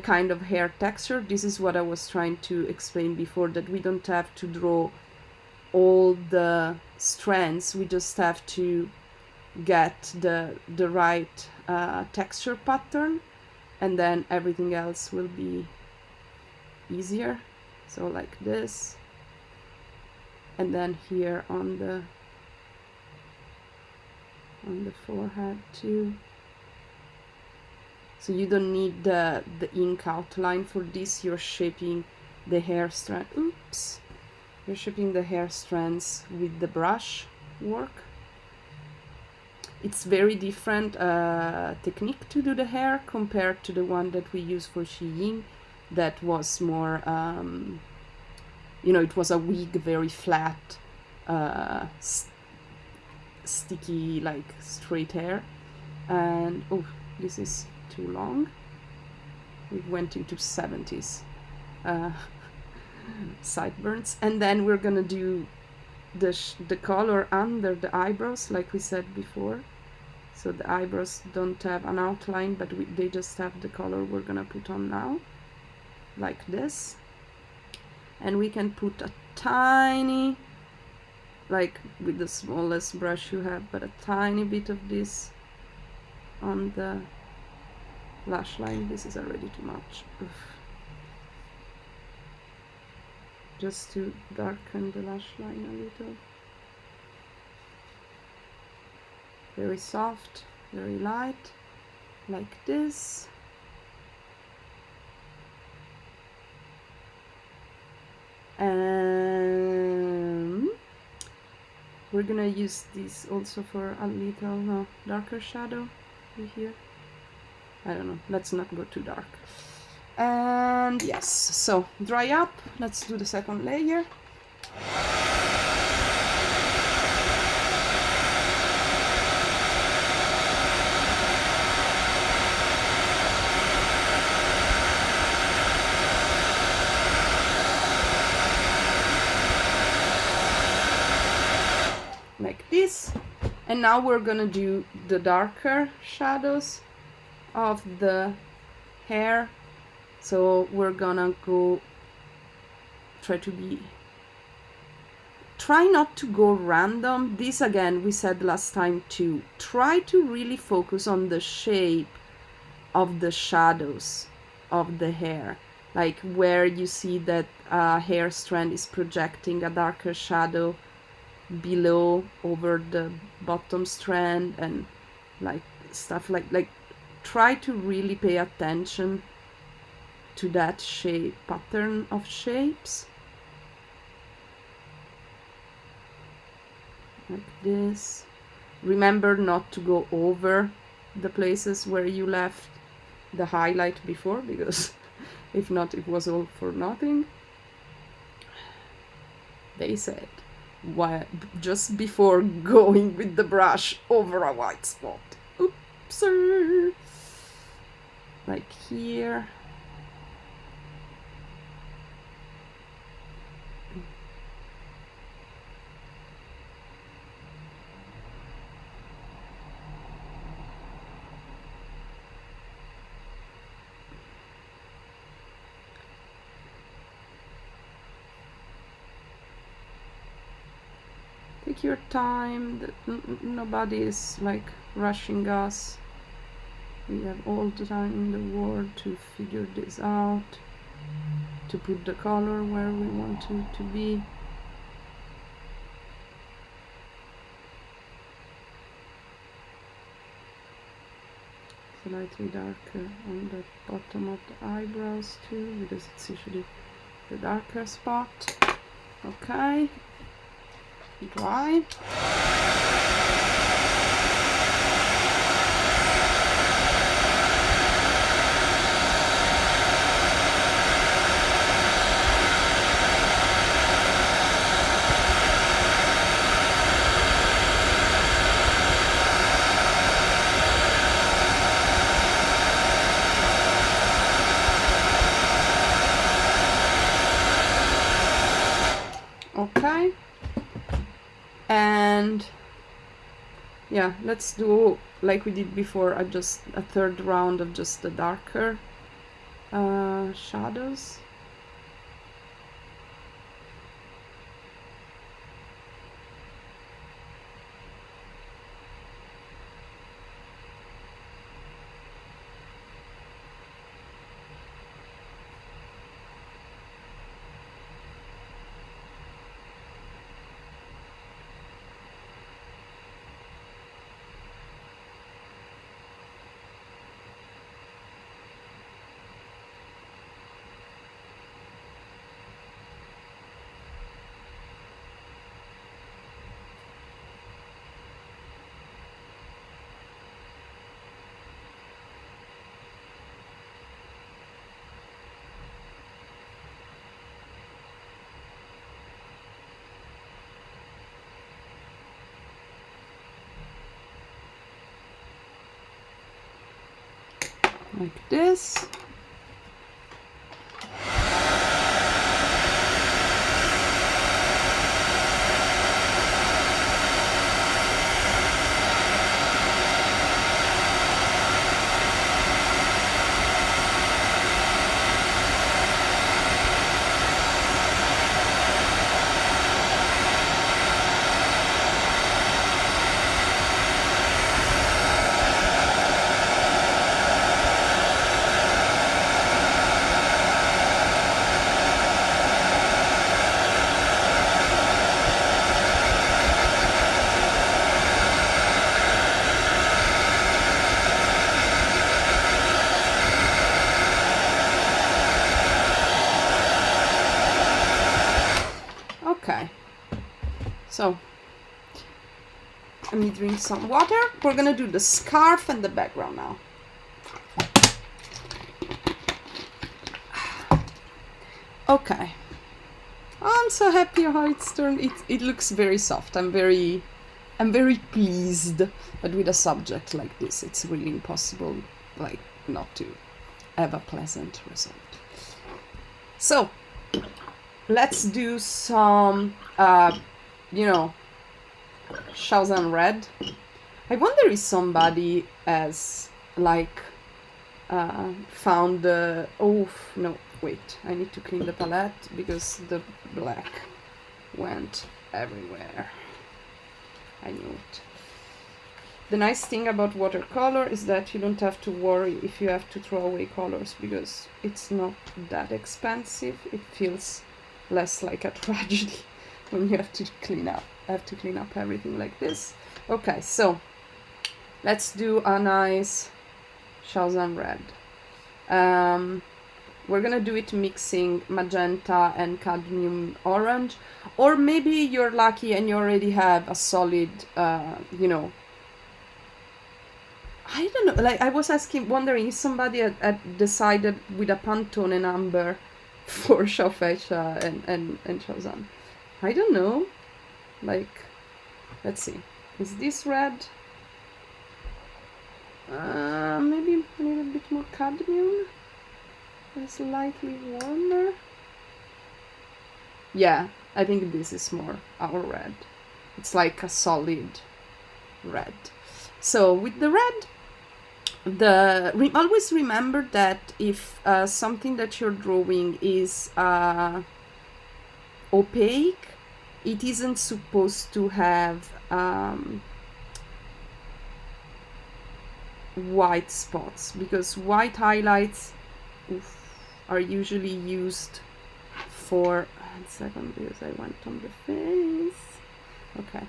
kind of hair texture. This is what I was trying to explain before, that we don't have to draw all the strands. We just have to get the right texture pattern, and then everything else will be easier. So like this, and then here on the forehead too. So you don't need the ink outline for this. You're shaping the hair strand. Oops. You're shaping the hair strands with the brush work. It's very different technique to do the hair compared to the one that we use for Xiyin. That was more, you know, it was a wig, very flat, sticky, like straight hair. And oh, this is too long. We went into 70s sideburns. And then we're gonna do the color under the eyebrows, like we said before. So the eyebrows don't have an outline, but they just have the color we're gonna put on now, like this. And we can put a tiny, like with the smallest brush you have, but a tiny bit of this on the lash line. This is already too much. Oof. Just to darken the lash line a little. Very soft, very light, like this. And we're gonna use this also for a little darker shadow here. I don't know, let's not go too dark. And yes, so dry up. Let's do the second layer. Like this. And now we're gonna do the darker shadows of the hair. So we're gonna try not to go random. This again, we said last time too. Try to really focus on the shape of the shadows of the hair. Like where you see that hair strand is projecting a darker shadow below over the bottom strand, and like stuff like try to really pay attention to that shape pattern of shapes, like this. Remember not to go over the places where you left the highlight before, because if not, it was all for nothing. They said, why, just before going with the brush over a white spot. Oops. Like here. Take your time. Nobody is like rushing us. We have all the time in the world to figure this out, to put the color where we want it to be. Slightly darker on the bottom of the eyebrows too, because it's usually the darker spot. Okay. Dry. Okay. And yeah, let's do like we did before, just a third round of just the darker shadows. like this. Okay, so let me drink some water. We're gonna do the scarf and the background now. Okay. Oh, I'm so happy how it's turned. It looks very soft. I'm very pleased. But with a subject like this, it's really impossible, like, not to have a pleasant result. So let's do some, you know, Xiao Zhan red. I wonder if somebody has, like, found the... Oh, no, wait. I need to clean the palette because the black went everywhere. I knew it. The nice thing about watercolor is that you don't have to worry if you have to throw away colors, because it's not that expensive. It feels less like a tragedy when you have to clean up. Everything like this. Okay, so let's do a nice Xiao Zhan red. We're gonna do it mixing magenta and cadmium orange, or maybe you're lucky and you already have a solid, you know, I don't know, like I was wondering if somebody had decided with a Pantone and amber for Xiao Feisha and Xiao Zhan. I don't know, like, let's see, is this red? Maybe a little bit more cadmium, slightly warmer. Yeah, I think this is more our red. It's like a solid red. So with the red, always remember that if something that you're drawing is opaque, it isn't supposed to have white spots, because white highlights are usually used for... 1 second, because I went on the face. Okay.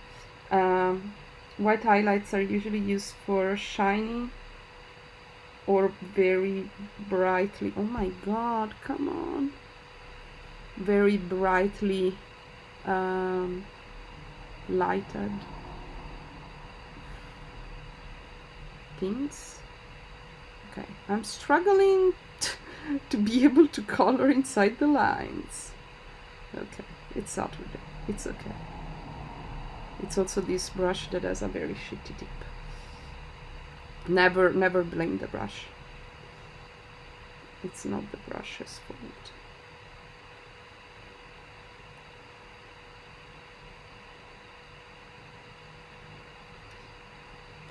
White highlights are usually used for shiny or very brightly... Oh my god, come on. Very brightly lighted things. Okay, I'm struggling to be able to color inside the lines. Okay, it's out with it. It's okay. It's also this brush that has a very shitty tip. Never blame the brush. It's not the brush's fault.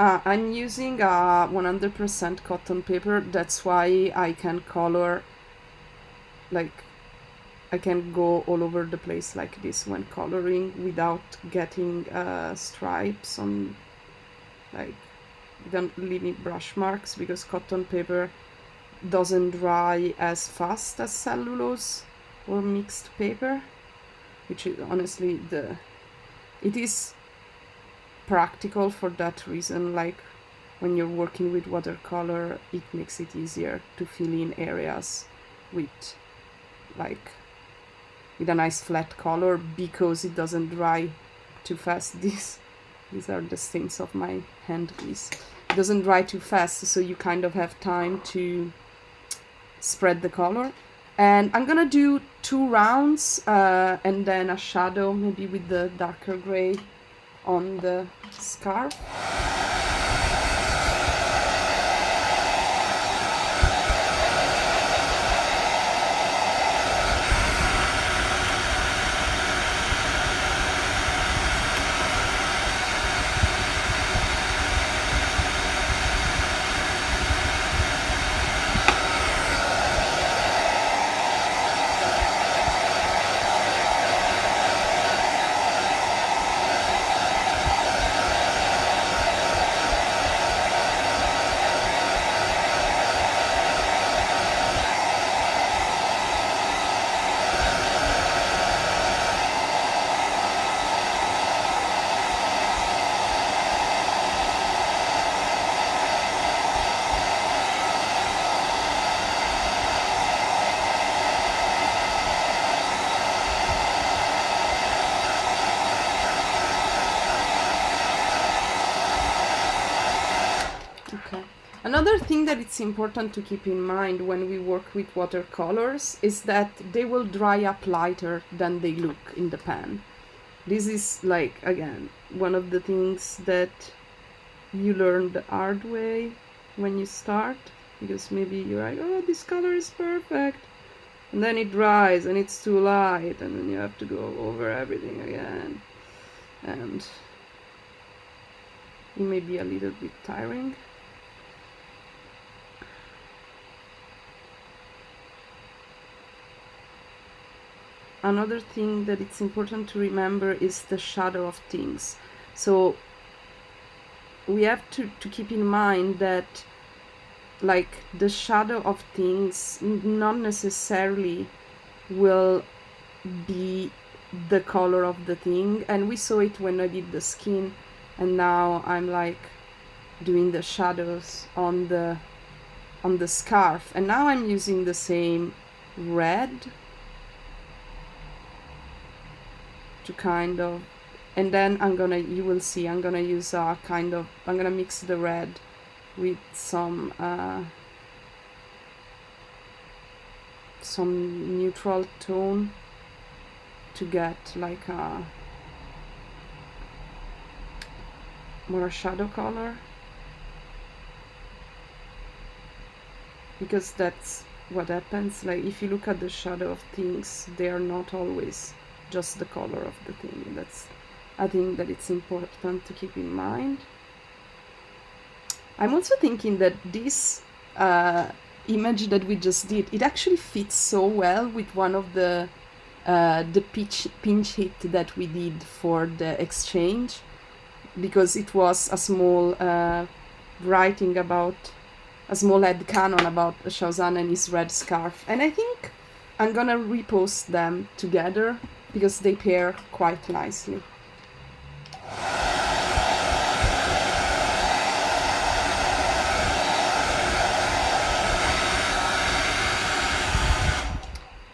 I'm using a 100% cotton paper. That's why I can color, like, I can go all over the place like this when coloring without getting stripes on, like, don't leaving brush marks, because cotton paper doesn't dry as fast as cellulose or mixed paper, which is honestly it is practical for that reason. Like, when you're working with watercolor, it makes it easier to fill in areas with, like, with a nice flat color, because it doesn't dry too fast. These are the stains of my hand grease. It doesn't dry too fast, so you kind of have time to spread the color. And I'm gonna do 2 rounds and then a shadow, maybe with the darker gray on the scarf. Okay. Another thing that it's important to keep in mind when we work with watercolors is that they will dry up lighter than they look in the pan. This is like, again, one of the things that you learn the hard way when you start, because maybe you're like, oh, this color is perfect, and then it dries and it's too light, and then you have to go over everything again, and it may be a little bit tiring. Another thing that it's important to remember is the shadow of things. So we have to keep in mind that like the shadow of things not necessarily will be the color of the thing, and we saw it when I did the skin, and now I'm like doing the shadows on the scarf, and now I'm using the same red to kind of, and then you will see I'm gonna use a kind of, I'm gonna mix the red with some neutral tone to get like a more shadow color, because that's what happens. Like if you look at the shadow of things, they are not always just the color of the thing. That's a thing that it's important to keep in mind. I'm also thinking that this image that we just did, it actually fits so well with one of the pinch hit that we did for the exchange, because it was a small writing about a small headcanon about Xiao Zhan and his red scarf, and I think I'm gonna repost them together because they pair quite nicely.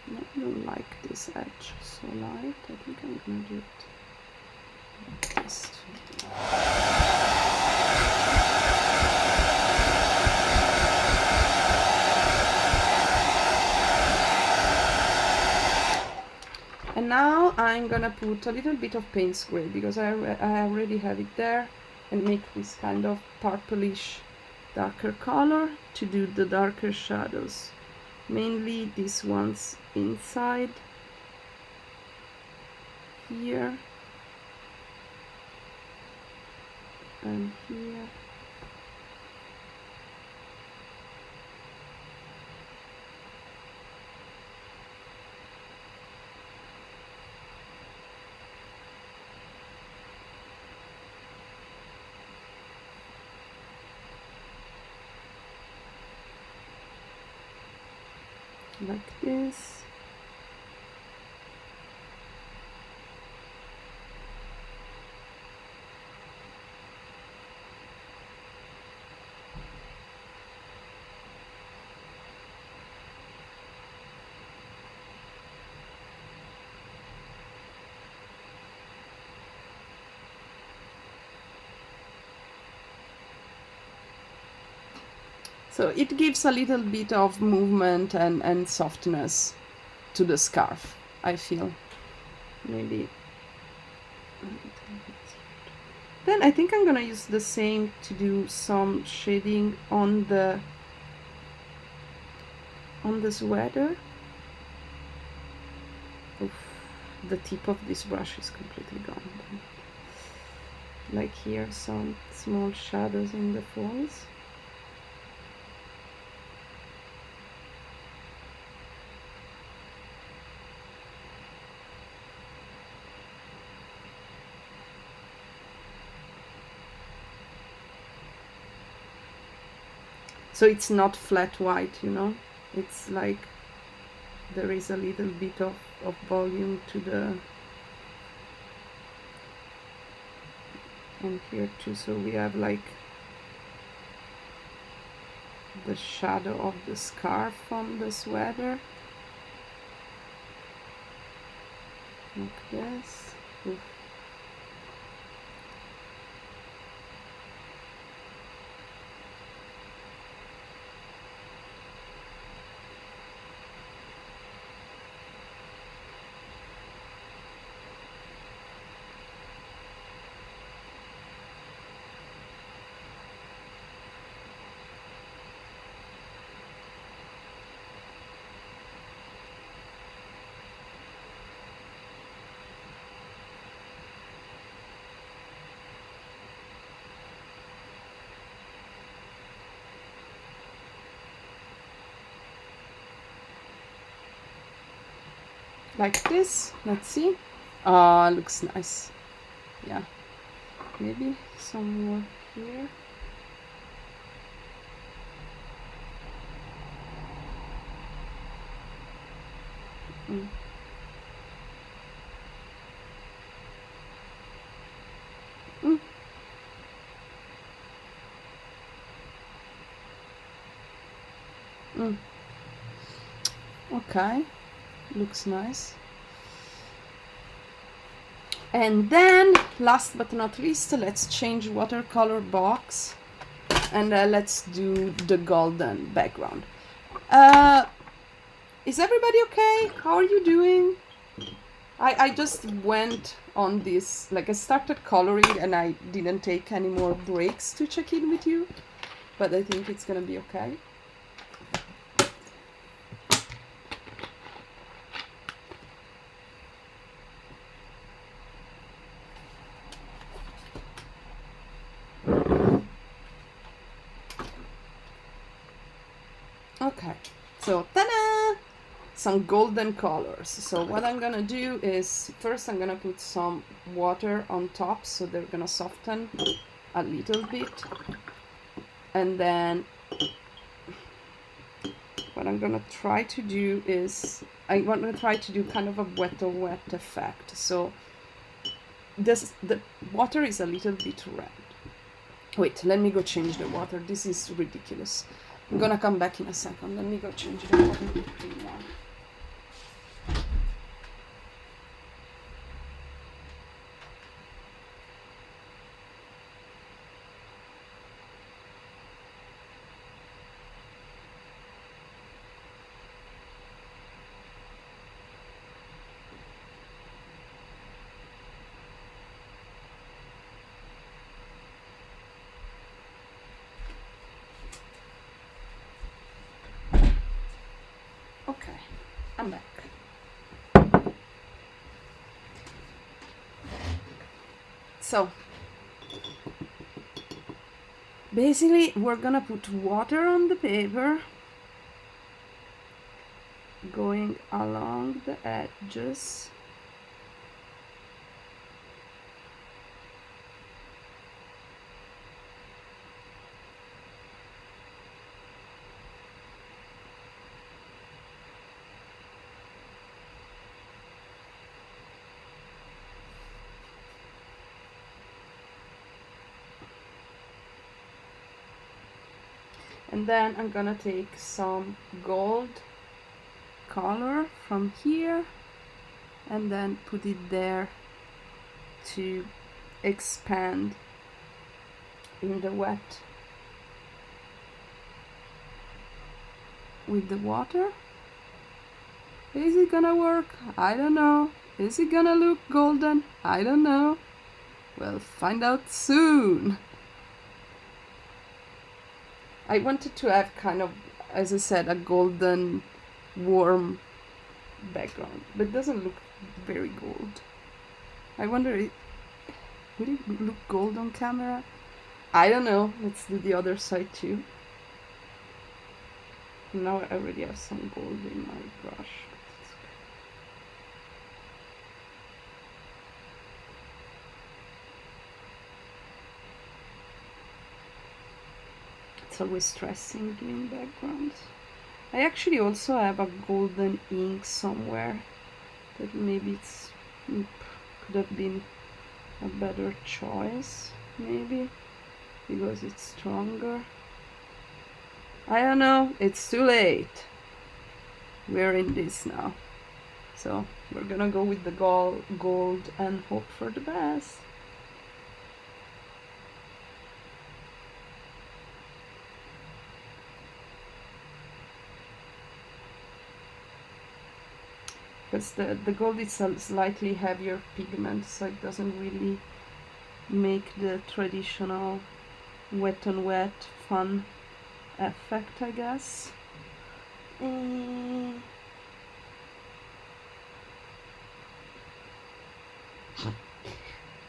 I don't like this edge so light. I think I'm gonna do it like this. And now I'm gonna put a little bit of paint spray, because I already have it there, and make this kind of purplish darker color to do the darker shadows, mainly these ones inside here and here. Like this. So it gives a little bit of movement and softness to the scarf, I feel. Maybe. Then I think I'm gonna use the same to do some shading on the sweater. Oof, the tip of this brush is completely gone. Like here, some small shadows in the folds. So it's not flat white, you know, it's like there is a little bit of volume to the, and here too, so we have like the shadow of the scarf on the sweater, like this. Oof. like this. Let's see. Ah, looks nice. Yeah, maybe some more here. Mm. Mm. Mm. Okay, looks nice. And then, last but not least, let's change watercolor box, and let's do the golden background. Is everybody okay? How are you doing? I just went on this, like I started coloring and I didn't take any more breaks to check in with you, but I think it's gonna be okay. Okay, so ta-da! Some golden colors. So what I'm gonna do is, first I'm gonna put some water on top so they're gonna soften a little bit. And then what I'm gonna try to do is, I want to try to do kind of a wet on wet effect. So the water is a little bit red. Wait, let me go change the water. This is ridiculous. I'm gonna come back in a second. Let me go change the water to clean one. Okay, I'm back. So basically we're gonna put water on the paper, going along the edges. And then I'm gonna take some gold color from here and then put it there to expand in the wet with the water. Is it gonna work? I don't know. Is it gonna look golden? I don't know. We'll find out soon. I wanted to have kind of, as I said, a golden warm background, but it doesn't look very gold. I wonder, will it look gold on camera? I don't know. Let's do the other side too. Now I already have some gold in my brush. It's always stressing doing backgrounds. I actually also have a golden ink somewhere that maybe it's could have been a better choice, maybe because it's stronger. I don't know, it's too late. We're in this now, so we're gonna go with the gold and hope for the best. Because the gold is a slightly heavier pigment, so it doesn't really make the traditional wet on wet fun effect, I guess.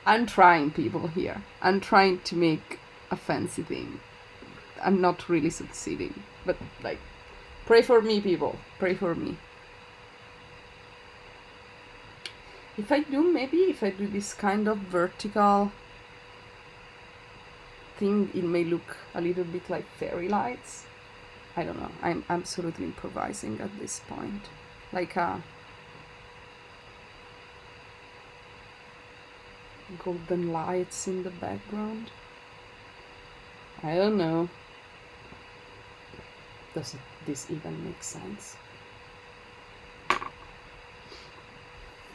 I'm trying, people, here. I'm trying to make a fancy thing. I'm not really succeeding, but like, pray for me, people. Pray for me. If I do this kind of vertical thing, it may look a little bit like fairy lights. I don't know. I'm absolutely improvising at this point. Like a golden lights in the background. I don't know. Does this even make sense?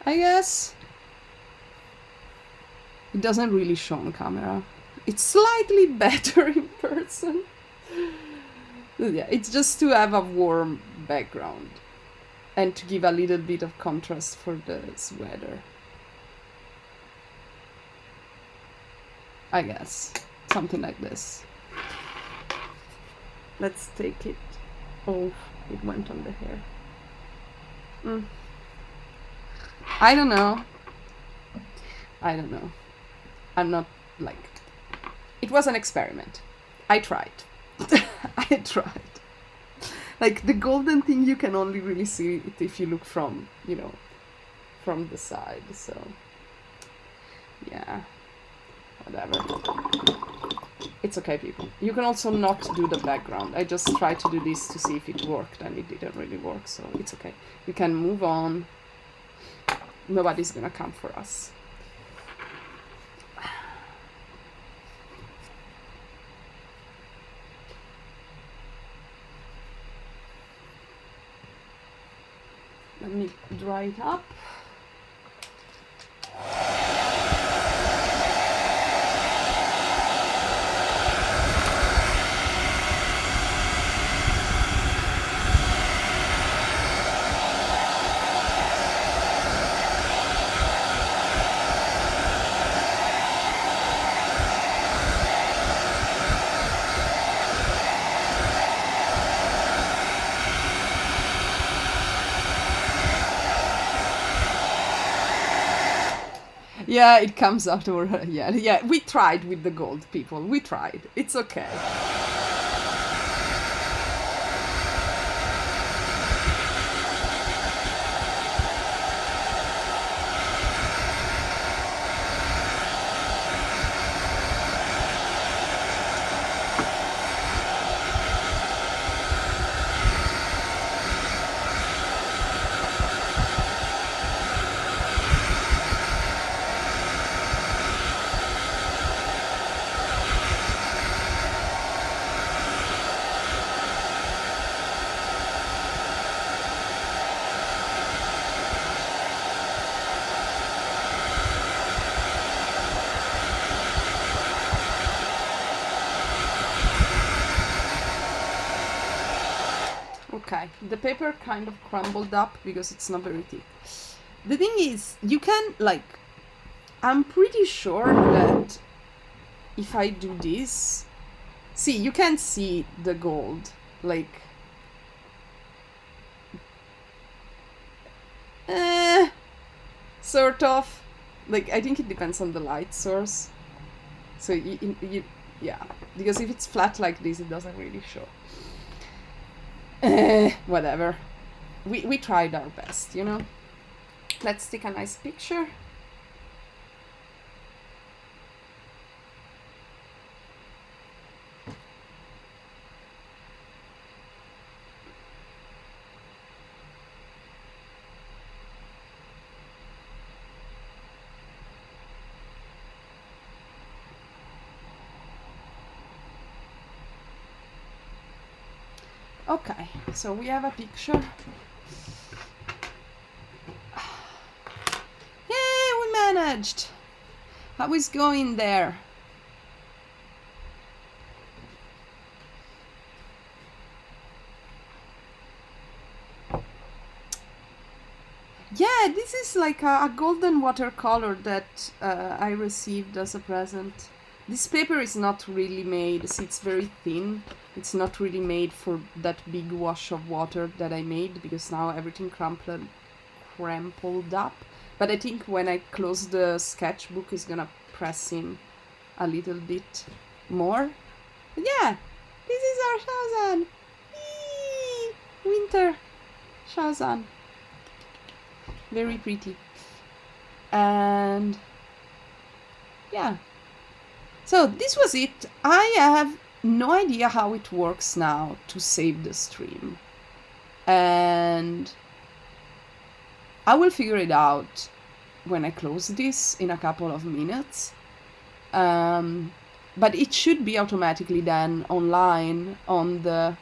I guess it doesn't really show on camera. It's slightly better in person. Yeah, it's just to have a warm background and to give a little bit of contrast for the sweater. I guess something like this. Let's take it. Oh, it went on the hair. I don't know. I'm not like... It was an experiment. I tried. I tried. Like the golden thing, you can only really see it if you look from, from the side. So, yeah, whatever. It's okay, people. You can also not do the background. I just tried to do this to see if it worked, and it didn't really work, so it's okay. We can move on. Nobody's gonna come for us. Let me dry it up. Yeah, it comes out over. Yeah. We tried with the gold, people. We tried. It's okay. Okay, the paper kind of crumbled up because it's not very thick. The thing is, you can, like, I'm pretty sure that if I do this, see, you can see the gold, like, sort of, like, I think it depends on the light source. So yeah, because if it's flat like this, it doesn't really show. Whatever. We tried our best, Let's take a nice picture. Okay, so we have a picture. Yay, we managed! How is going there? Yeah, this is like a golden watercolor that I received as a present. This paper is not really made, see, it's very thin. It's not really made for that big wash of water that I made, because now everything crumpled up. But I think when I close the sketchbook, it's gonna press in a little bit more. But yeah, this is our Xiao Zhan. Winter Xiao Zhan. Very pretty. And yeah, so this was it. I have no idea how it works now to save the stream, and I will figure it out when I close this in a couple of minutes. But it should be automatically then online on the...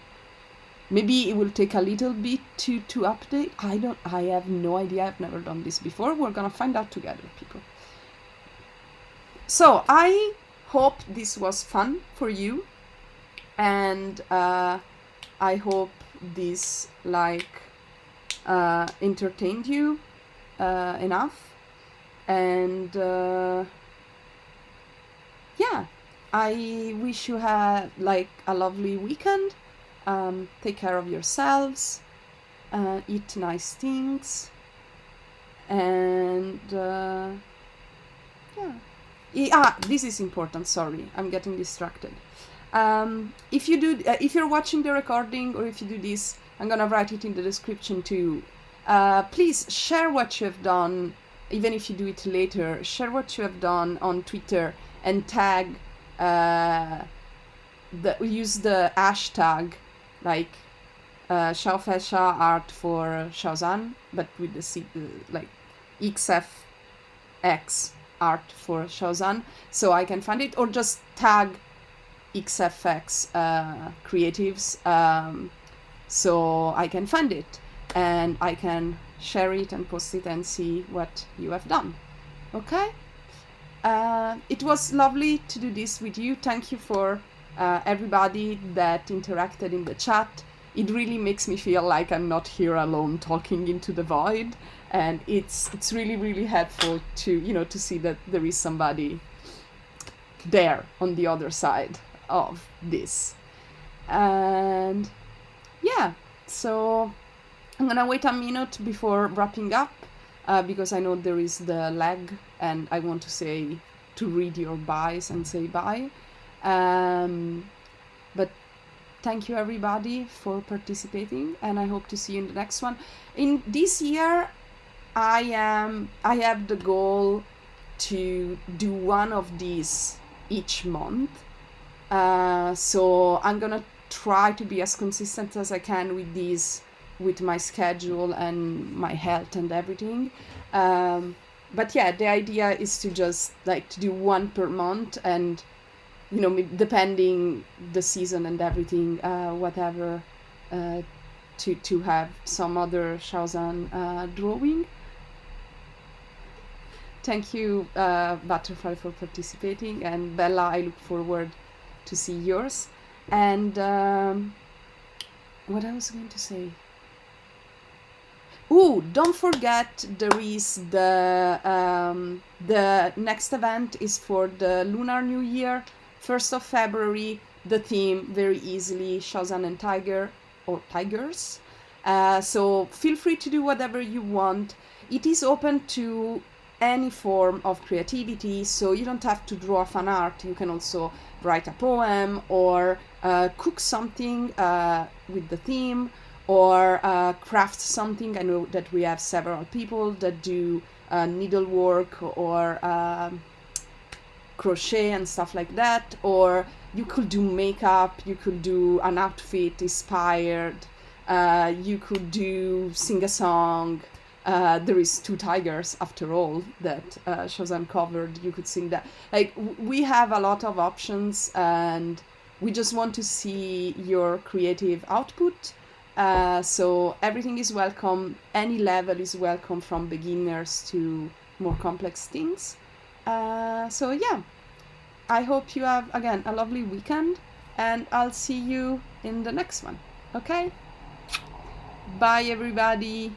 Maybe it will take a little bit to update. I have no idea. I've never done this before. We're gonna find out together, people. So I hope this was fun for you, and I hope this entertained you enough. And yeah, I wish you had a lovely weekend. Take care of yourselves, eat nice things, and yeah. This is important. Sorry, I'm getting distracted. If you're watching the recording, or if you do this, I'm gonna write it in the description too. Please share what you have done, even if you do it later. Share what you have done on Twitter and tag. Use the hashtag Xiao art for Xiao Zhan, but with the XFX art for Xiao Zhan, so I can find it, or just tag XFX creatives, so I can find it and I can share it and post it and see what you have done. Okay? It was lovely to do this with you. Thank you for everybody that interacted in the chat. It really makes me feel like I'm not here alone talking into the void, and it's really, really helpful to to see that there is somebody there on the other side of this. And yeah, so I'm gonna wait a minute before wrapping up, because I know there is the lag, and I want to read your byes and say bye. But thank you everybody for participating, and I hope to see you in the next one. In this year, I have the goal to do one of these each month. So I'm gonna try to be as consistent as I can with these, with my schedule and my health and everything. But yeah, the idea is to just to do one per month, and depending the season and everything, whatever, to have some other Xiao Zhan drawing. Thank you, Butterfly, for participating, and Bella, I look forward to see yours. And what I was going to say? Ooh, don't forget, there is the next event is for the Lunar New Year, 1st of February. The theme, very easily, Xiao Zhan and Tiger, or Tigers. So feel free to do whatever you want. It is open to any form of creativity, so you don't have to draw fan art. You can also write a poem, or cook something with the theme, or craft something. I know that we have several people that do needlework or crochet and stuff like that, or you could do makeup, you could do an outfit inspired, you could sing a song. There is 2 tigers after all that Xiao Zhan covered. You could sing that. We have a lot of options, and we just want to see your creative output. So everything is welcome. Any level is welcome, from beginners to more complex things. So yeah, I hope you have, again, a lovely weekend, and I'll see you in the next one. Okay? Bye, everybody.